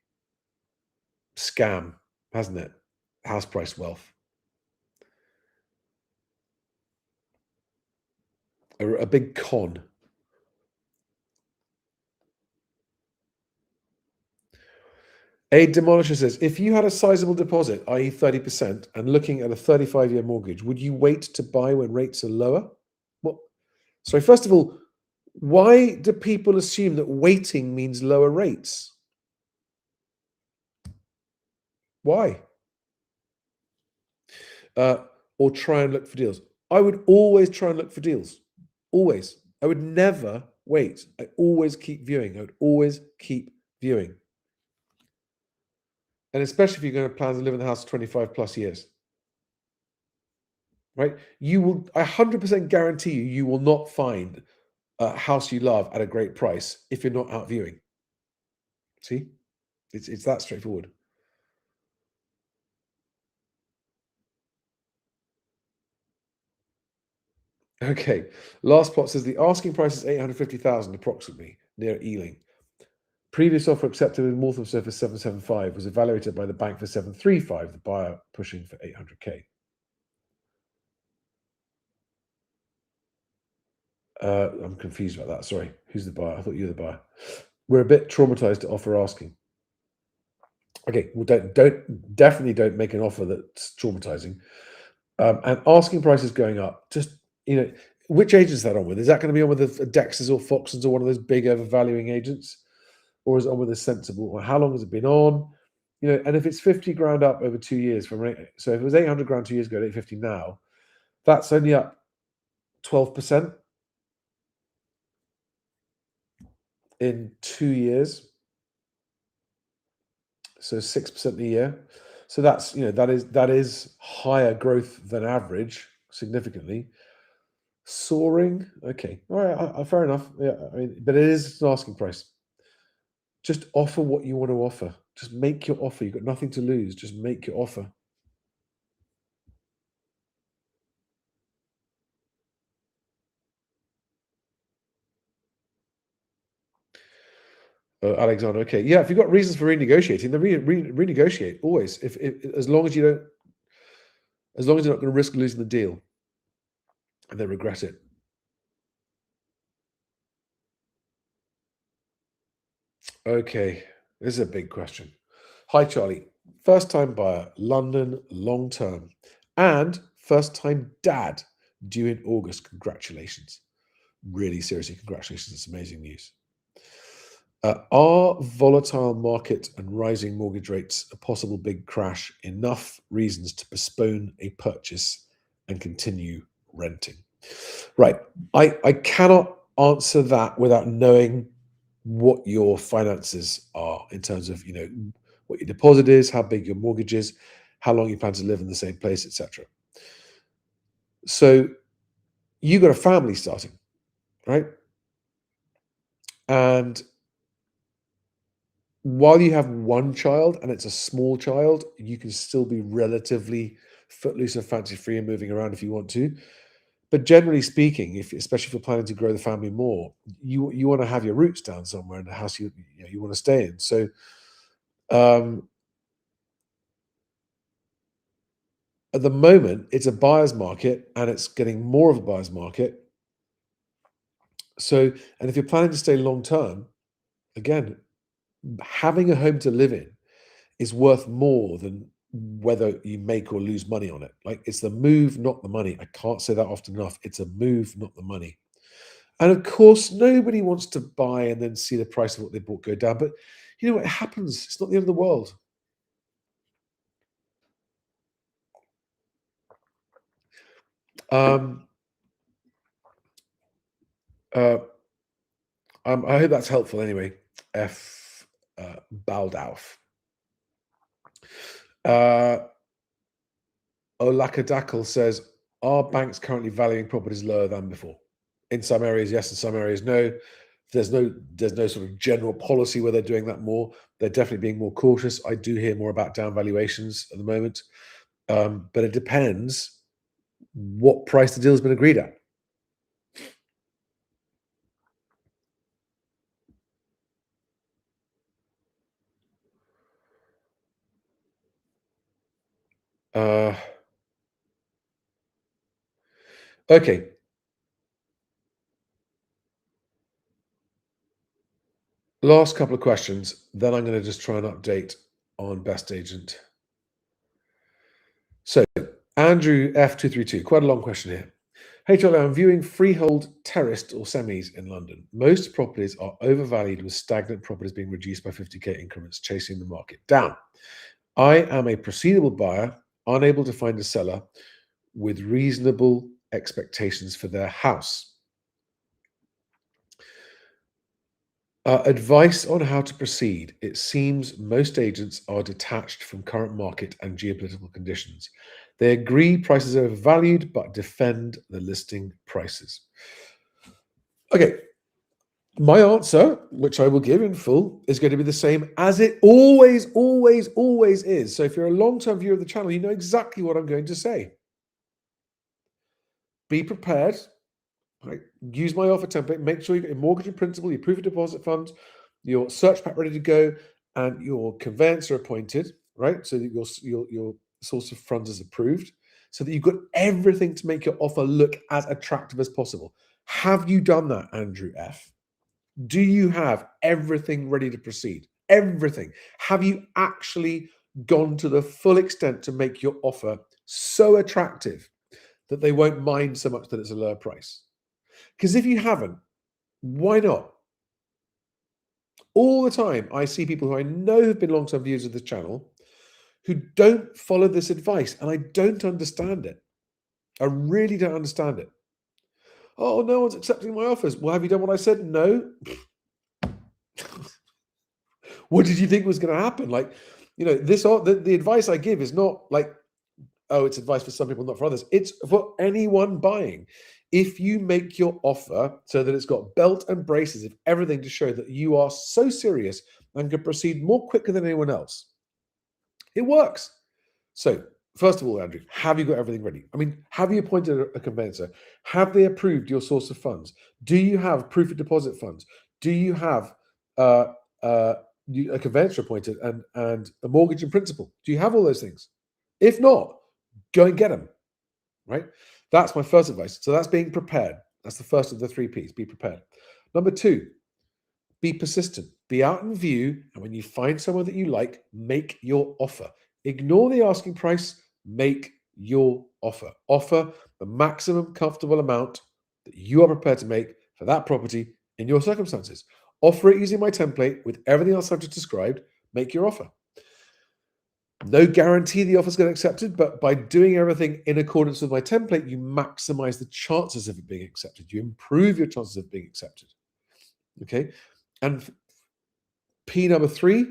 scam, hasn't it? House price wealth, a big con. A demolisher says, if you had a sizable deposit, i.e., 30%, and looking at a 35-year mortgage, would you wait to buy when rates are lower? Well, sorry, first of all, why do people assume that waiting means lower rates? Why? Uh, or try and look for deals. I would always try and look for deals. Always. I would never wait. I always keep viewing. I would always keep viewing. And especially if you're going to plan to live in the house 25 plus years, right? You will, I 100% guarantee you, you will not find a house you love at a great price if you're not out viewing. See, it's that straightforward. Okay. Last plot says the asking price is 850,000 approximately near Ealing. Previous offer accepted in Walthamstow for 775 was evaluated by the bank for 735, the buyer pushing for 800k. I'm confused about that. Sorry. Who's the buyer? I thought you were the buyer. We're a bit traumatized to offer asking. Okay, well, definitely don't make an offer that's traumatizing. And asking prices going up, just, you know, which agent is that on with? Is that going to be on with a Dexter's or Foxtons or one of those big overvaluing agents? Or is it on with a sensible? Or how long has it been on? You know, and if it's 50 grand up over 2 years so if it was 800 grand 2 years ago, at 850 now, that's only up 12% in 2 years. So 6% a year. So that's, that is higher growth than average, significantly. Soaring, okay, all right, fair enough. Yeah, I mean, but it is an asking price. Just offer what you want to offer. Just make your offer. You've got nothing to lose. Just make your offer. Alexander, okay, yeah. If you've got reasons for renegotiating, then renegotiate always. If as long as you don't, as long as you're not going to risk losing the deal and then regret it. Okay, this is a big question. Hi, Charlie. First time buyer, London, long term, and first time dad due in August. Congratulations. Really seriously, congratulations. It's amazing news. Are volatile market and rising mortgage rates a possible big crash enough reasons to postpone a purchase and continue renting? Right. I cannot answer that without knowing what your finances are in terms of, what your deposit is, how big your mortgage is, how long you plan to live in the same place, etc. So you got a family starting, right? And while you have one child and it's a small child, you can still be relatively footloose and fancy free and moving around if you want to. But generally speaking, if especially if you're planning to grow the family more, you want to have your roots down somewhere in the house you want to stay in. So um, at the moment, it's a buyer's market and it's getting more of a buyer's market. So, and if you're planning to stay long term, again, having a home to live in is worth more than whether you make or lose money on it. Like, it's the move, not the money. I can't say that often enough. It's a move, not the money. And of course, nobody wants to buy and then see the price of what they bought go down. But you know, it happens. It's not the end of the world. Um, uh, I hope that's helpful anyway. F. Baldauf. Uh, Olakadakal says, are banks currently valuing properties lower than before? In some areas, yes. In some areas, no. There's no sort of general policy where they're doing that more. They're definitely being more cautious. I do hear more about down valuations at the moment, but it depends what price the deal's been agreed at. Uh, okay, last couple of questions. Then I'm going to just try and update on Best Agent. So, Andrew F232, quite a long question here. Hey, Charlie, I'm viewing freehold, terraced, or semis in London. Most properties are overvalued, with stagnant properties being reduced by 50k increments, chasing the market down. I am a proceedable buyer, unable to find a seller with reasonable expectations for their house. Advice on how to proceed. It seems most agents are detached from current market and geopolitical conditions. They agree prices are overvalued, but defend the listing prices. Okay, my answer, which I will give in full, is going to be the same as it always, always, always is. So if you're a long-term viewer of the channel, you know exactly what I'm going to say. Be prepared. Right? Use my offer template. Make sure you get your mortgage and principal, your proof of deposit funds, your search pack ready to go, and your conveyancer appointed. Right, so that your source of funds is approved, so that you've got everything to make your offer look as attractive as possible. Have you done that, Andrew F? Do you have everything ready to proceed? everything? Have you actually gone to the full extent to make your offer so attractive that they won't mind so much that it's a lower price? Because if you haven't, why not? All the time, I see people who I know have been long-term viewers of this channel who don't follow this advice, and I don't understand it. I really don't understand it. Oh, no one's accepting my offers. Well, have you done what I said? No. What did you think was going to happen? Like, the advice I give is not like, oh, it's advice for some people, not for others. It's for anyone buying. If you make your offer so that it's got belt and braces of everything to show that you are so serious and can proceed more quicker than anyone else, it works. So, first of all, Andrew, have you got everything ready? I mean, have you appointed a conveyancer? Have they approved your source of funds? Do you have proof of deposit funds? Do you have uh, uh, a conveyancer appointed and a mortgage in principle? Do you have all those things? If not, go and get them, right? That's my first advice. So that's being prepared. That's the first of the 3 Ps, be prepared. Number 2, be persistent. Be out in view, and when you find someone that you like, make your offer. Ignore the asking price, make your offer. Offer the maximum comfortable amount that you are prepared to make for that property in your circumstances. Offer it using my template with everything else I've just described. Make your offer. No guarantee the offer's going to get accepted, but by doing everything in accordance with my template, you maximize the chances of it being accepted. You improve your chances of being accepted. Okay? And P number 3,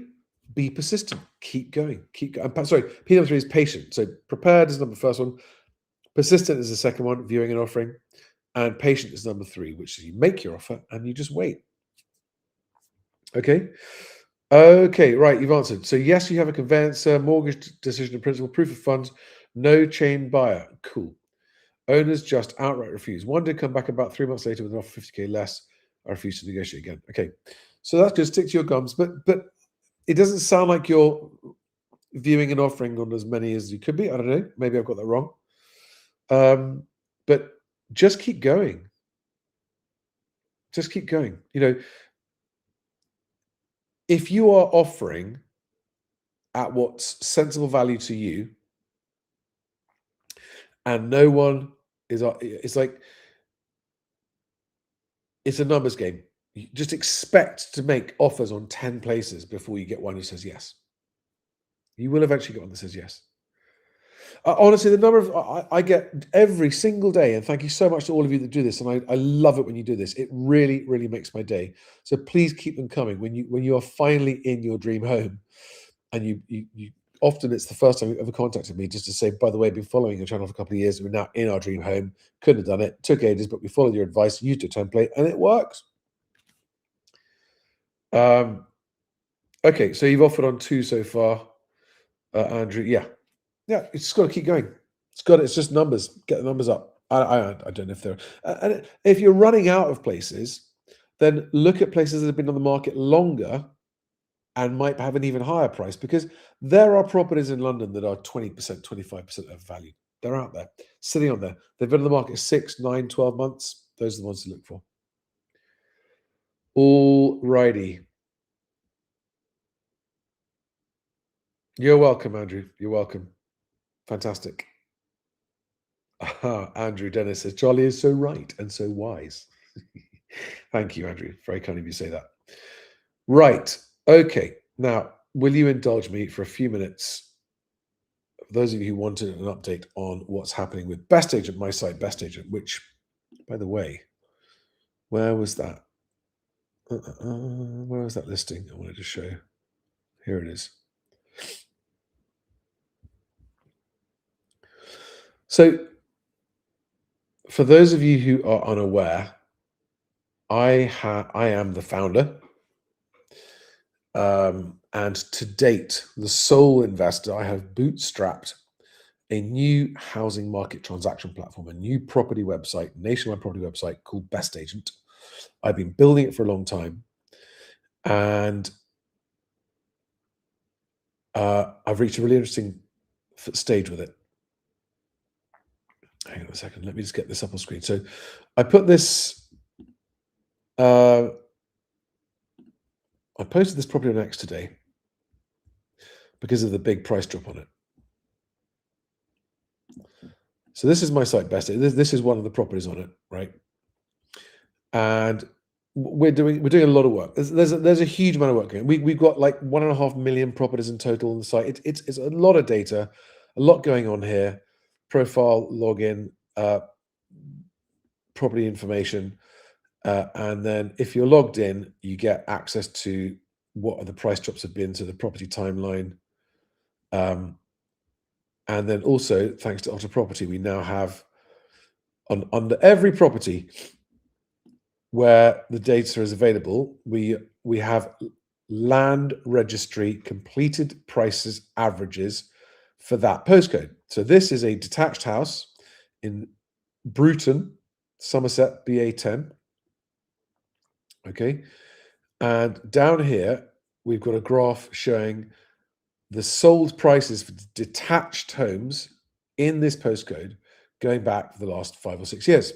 be persistent. Keep going. Keep going. Sorry, P number 3 is patient. So prepared is number first one. Persistent is the second one, viewing and offering. And patient is number 3, which is you make your offer and you just wait. Okay? Okay, right, you've answered. So yes, you have a conveyancer, mortgage decision in principle, proof of funds, no chain buyer. Cool. Owners just outright refuse. One did come back about 3 months later with an offer 50K less. I refuse to negotiate again. Okay, so that's good. Stick to your guns, but it doesn't sound like you're viewing and offering on as many as you could be. I don't know. Maybe I've got that wrong. But just keep going. Just keep going. If you are offering at what's sensible value to you, and no one is, it's like, it's a numbers game. You just expect to make offers on 10 places before you get one who says yes. You will eventually get one that says yes. Honestly, the number of I get every single day, and thank you so much to all of you that do this, and I love it when you do this. It really, really makes my day. So please keep them coming when you are finally in your dream home, and you often it's the first time you've ever contacted me just to say, by the way, I've been following your channel for a couple of years. We're now in our dream home. Couldn't have done it. Took ages, but we followed your advice, used a template, and it works. Okay, so you've offered on 2 so far, Andrew. Yeah, it's got to keep going. It's just numbers. Get the numbers up. I don't know if they're and if you're running out of places, then look at places that have been on the market longer and might have an even higher price, because there are properties in London that are 20%, 25% of value. They're out there, sitting on there. They've been on the market 6, 9, 12 months. Those are the ones to look for. All righty. You're welcome, Andrew. You're welcome. Fantastic. Andrew Dennis says, Charlie is so right and so wise. Thank you, Andrew. Very kind of you to say that. Right. Okay. Now, will you indulge me for a few minutes? For those of you who wanted an update on what's happening with Best Agent, my site, Best Agent, which, by the way, where was that? Where was that listing I wanted to show? Here it is. So, for those of you who are unaware, I am the founder, and to date, the sole investor. I have bootstrapped a new housing market transaction platform, a new property website, nationwide property website called Best Agent. I've been building it for a long time, and I've reached a really interesting stage with it. Hang on a second. Let me just get this up on screen. So I put this I posted this property on X today because of the big price drop on it. So this is my site best. This is one of the properties on it, right? And we're doing a lot of work. There's a huge amount of work going. We've got like 1.5 million properties in total on the site. It's a lot of data, a lot going on here. Profile, login, property information, and then if you're logged in, you get access to what are the price drops have been to the property timeline. And then also, thanks to Otter Property, we now have under every property where the data is available, we have land registry completed prices averages for that postcode. So this is a detached house in Bruton, Somerset, BA10. Okay. And down here, we've got a graph showing the sold prices for detached homes in this postcode going back for the last 5 or 6 years.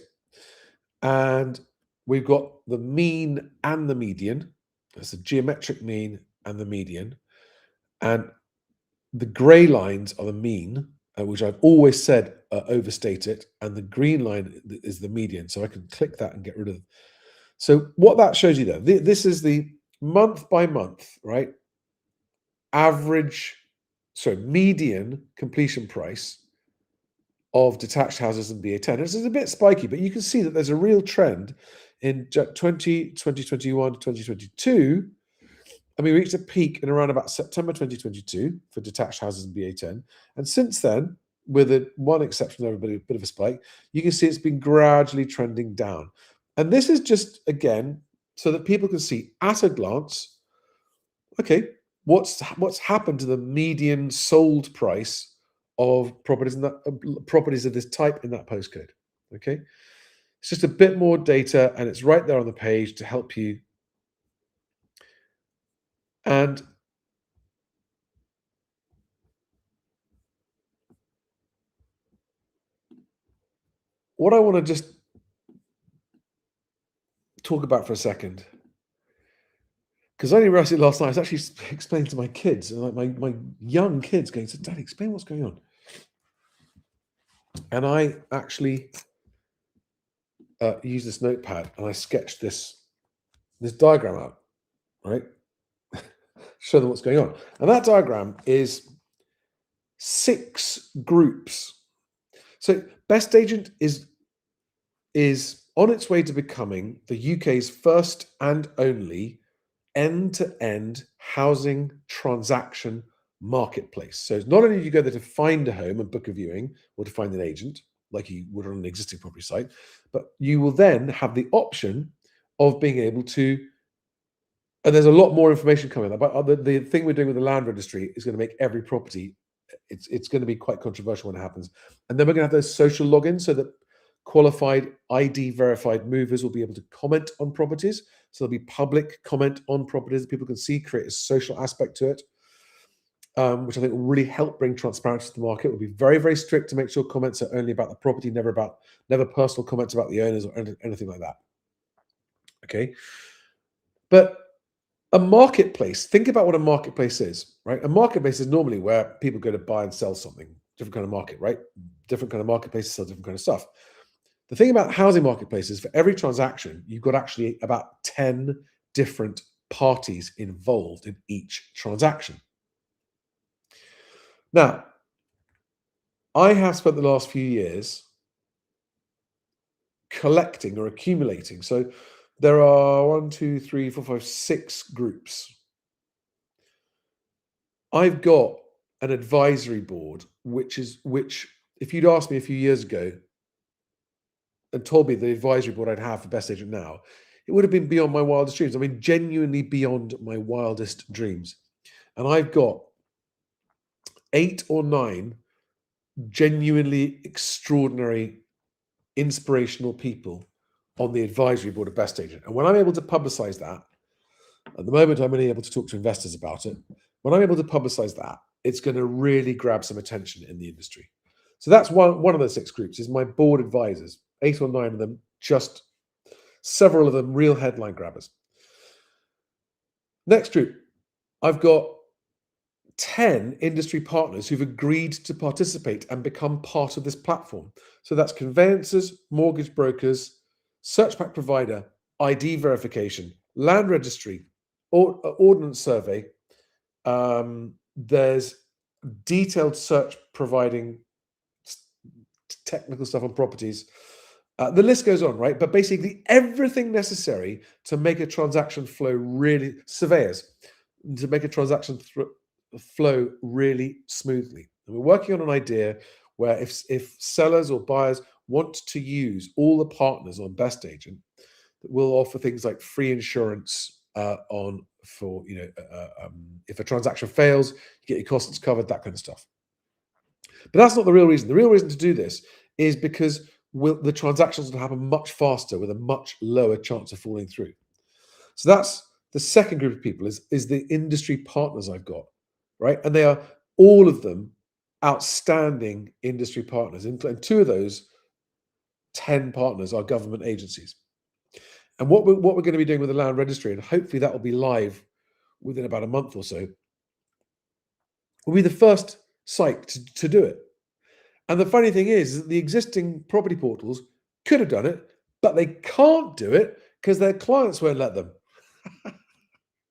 And we've got the mean and the median. That's the geometric mean and the median. And the grey lines are the mean, which I've always said overstate it. And the green line is the median. So I can click that and get rid of. So what that shows you there, this is the month by month, right? Median completion price of detached houses in BA10. This is a bit spiky, but you can see that there's a real trend in 2021 to 2022. And we reached a peak in around about September 2022 for detached houses in BA10. And since then, with one exception, a bit of a spike, you can see it's been gradually trending down. And this is just, again, so that people can see at a glance, okay, what's happened to the median sold price of properties properties of this type in that postcode. Okay, it's just a bit more data, and it's right there on the page to help you. And what I want to just talk about for a second, because I only realized it last night, I was actually explaining to my kids, and like my young kids going, "So, Daddy, explain what's going on." And I actually used this notepad and I sketched this diagram out, right? Show them what's going on. And that diagram is 6 groups. So Best Agent is on its way to becoming the UK's first and only end-to-end housing transaction marketplace. So it's not only do you go there to find a home and book a viewing or to find an agent, like you would on an existing property site, but you will then have the option of being able to, and there's a lot more information coming. But the thing we're doing with the land registry is going to make every property, it's going to be quite controversial when it happens. And then we're going to have those social logins so that qualified ID verified movers will be able to comment on properties. So there'll be public comment on properties that people can see, create a social aspect to it, which I think will really help bring transparency to the market. We'll be very, very strict to make sure comments are only about the property, never personal comments about the owners or anything like that. Okay. But a marketplace, think about what a marketplace is, right? A marketplace is normally where people go to buy and sell something, different kind of market, right? Different kind of marketplaces sell different kind of stuff. The thing about housing marketplaces, for every transaction, you've got actually about 10 different parties involved in each transaction. Now, I have spent the last few years collecting or accumulating. So there are 1, 2, 3, 4, 5, 6 groups. I've got an advisory board, which if you'd asked me a few years ago and told me the advisory board I'd have for Best Agent now, it would have been beyond my wildest dreams. I mean, genuinely beyond my wildest dreams. And I've got 8 or 9 genuinely extraordinary, inspirational people on the advisory board of Best Agent. And when I'm able to publicize that, at the moment, I'm only able to talk to investors about it. When I'm able to publicize that, it's going to really grab some attention in the industry. So that's one of the 6 groups is my board advisors, 8 or 9 of them, just several of them real headline grabbers. Next group, I've got 10 industry partners who've agreed to participate and become part of this platform. So that's conveyancers, mortgage brokers, search pack provider, ID verification, land registry, ordnance survey. There's detailed search providing technical stuff on properties. The list goes on, right? But basically, everything necessary to make a transaction flow really, surveyors, to make a transaction flow really smoothly. And we're working on an idea where if sellers or buyers want to use all the partners on Best Agent, we'll offer things like free insurance on for if a transaction fails, you get your costs covered, that kind of stuff. But that's not the real reason. The real reason to do this is because the transactions will happen much faster with a much lower chance of falling through. So that's the second group of people is the industry partners I've got, right? And they are all of them outstanding industry partners. And two of those 10 partners are government agencies. And what we're going to be doing with the land registry, and hopefully that will be live within about a month or so, will be the first site to do it. And the funny thing is that the existing property portals could have done it, but they can't do it because their clients won't let them.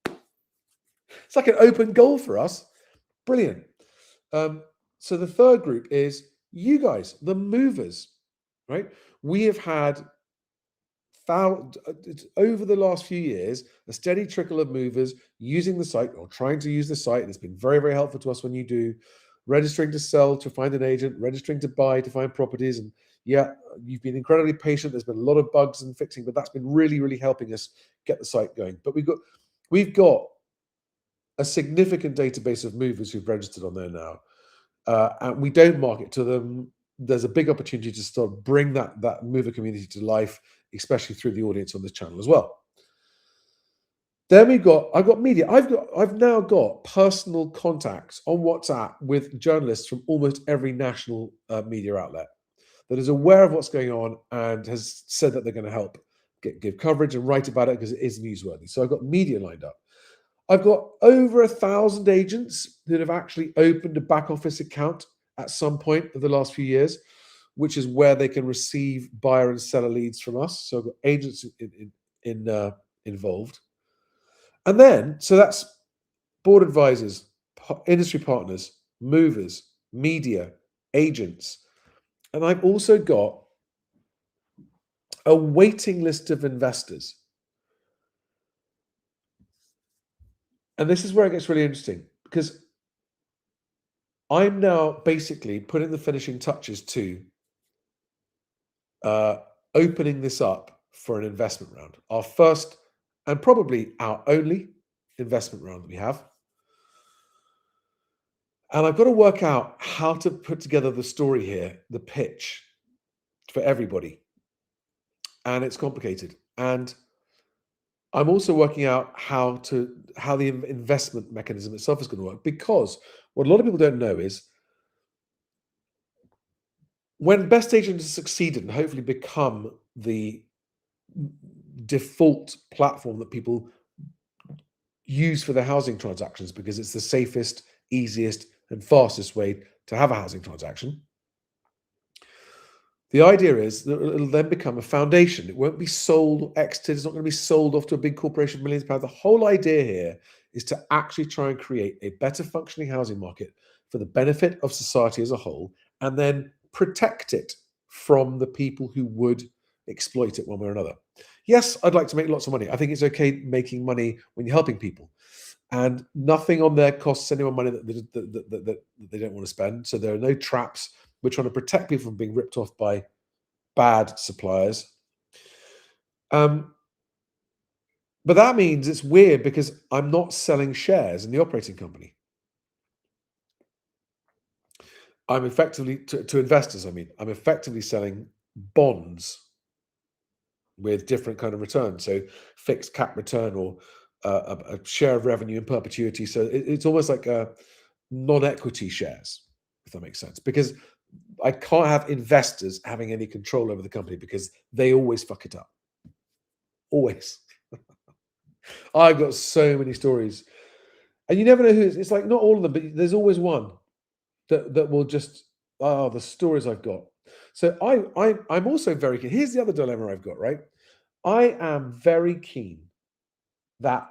It's like an open goal for us. Brilliant. So the third group is you guys, the movers, right? We have had over the last few years, a steady trickle of movers using the site or trying to use the site. It's been very, very helpful to us when you do registering to sell, to find an agent, registering to buy, to find properties. And yeah, you've been incredibly patient. There's been a lot of bugs and fixing, but that's been really, really helping us get the site going. But we've got a significant database of movers who've registered on there now. And we don't market to them. There's a big opportunity to start bring that mover community to life, especially through the audience on this channel as well. Then I've got media. I've now got personal contacts on WhatsApp with journalists from almost every national media outlet that is aware of what's going on and has said that they're going to help give coverage and write about it because it is newsworthy. So I've got media lined up. I've got over 1,000 agents that have actually opened a back office account at some point of the last few years, which is where they can receive buyer and seller leads from us. So I've got agents involved. And then, so that's board advisors, industry partners, movers, media, agents. And I've also got a waiting list of investors. And this is where it gets really interesting because I'm now basically putting the finishing touches to opening this up for an investment round. Our first and probably our only investment round that we have. And I've got to work out how to put together the story here, the pitch for everybody. And it's complicated. And I'm also working out how the investment mechanism itself is going to work, because what a lot of people don't know is when Best Agent has succeeded and hopefully become the default platform that people use for their housing transactions because it's the safest, easiest, and fastest way to have a housing transaction. The idea is that it'll then become a foundation. It won't be sold or exited. It's not going to be sold off to a big corporation, millions of pounds. The whole idea here is to actually try and create a better functioning housing market for the benefit of society as a whole, and then protect it from the people who would exploit it one way or another. Yes, I'd like to make lots of money. I think it's okay making money when you're helping people. And nothing on there costs anyone money that they don't want to spend. So there are no traps. We're trying to protect people from being ripped off by bad suppliers. But that means it's weird because I'm not selling shares in the operating company. I'm effectively, to investors, I'm effectively selling bonds with different kind of returns. So fixed cap return or a share of revenue in perpetuity. So it's almost like non-equity shares, if that makes sense. Because I can't have investors having any control over the company because they always fuck it up. Always. I've got so many stories, and you never know who it's like. Not all of them, but there's always one that will just the stories I've got. So I'm also very keen. Here's the other dilemma I've got. Right, I am very keen that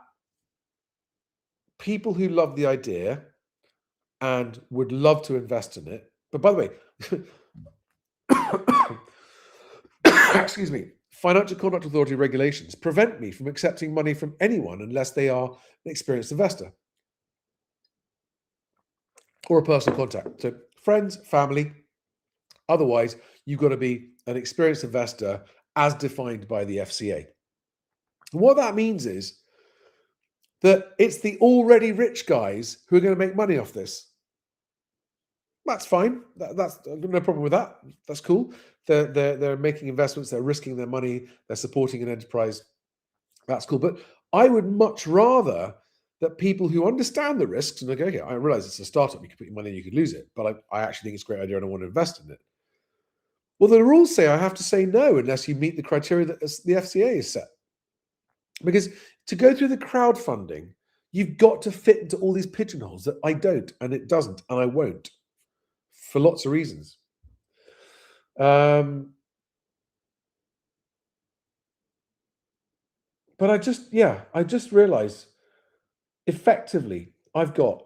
people who love the idea and would love to invest in it. But by the way, excuse me, Financial Conduct Authority regulations prevent me from accepting money from anyone unless they are an experienced investor or a personal contact. So friends, family. Otherwise, you've got to be an experienced investor as defined by the FCA. And what that means is that it's the already rich guys who are going to make money off this. That's fine. That's no problem with that. That's cool. They're making investments. They're risking their money. They're supporting an enterprise. That's cool. But I would much rather that people who understand the risks and okay, I realize it's a startup. You could put your money, you could lose it. But I actually think it's a great idea and I want to invest in it. Well, the rules say I have to say no unless you meet the criteria that the FCA has set. Because to go through the crowdfunding, you've got to fit into all these pigeonholes that I don't, and it doesn't, and I won't, for lots of reasons. But I just realized effectively I've got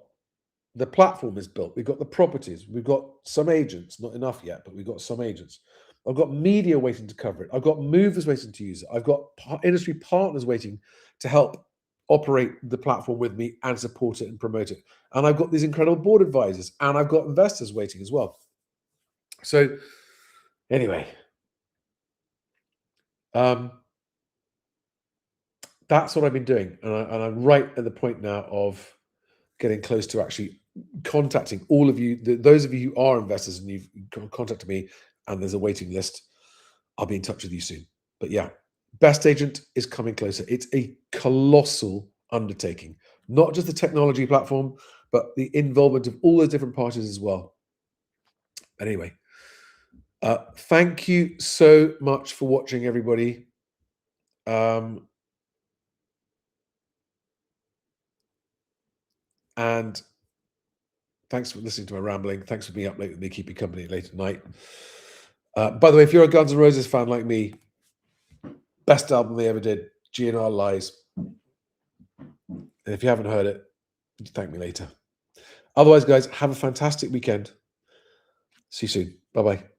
the platform is built. We've got the properties. We've got some agents, not enough yet, but we've got some agents. I've got media waiting to cover it. I've got movers waiting to use it. I've got industry partners waiting to help operate the platform with me and support it and promote it. And I've got these incredible board advisors and I've got investors waiting as well. So anyway, that's what I've been doing. And I'm right at the point now of getting close to actually contacting all of you, those of you who are investors and you've contacted me and there's a waiting list. I'll be in touch with you soon. But yeah, Best Agent is coming closer. It's a colossal undertaking, not just the technology platform, but the involvement of all those different parties as well. Anyway, thank you so much for watching, everybody. And thanks for listening to my rambling. Thanks for being up late with me, keeping company late at night. By the way, if you're a Guns N' Roses fan like me, best album they ever did, GNR Lies. And if you haven't heard it, thank me later. Otherwise, guys, have a fantastic weekend. See you soon. Bye-bye.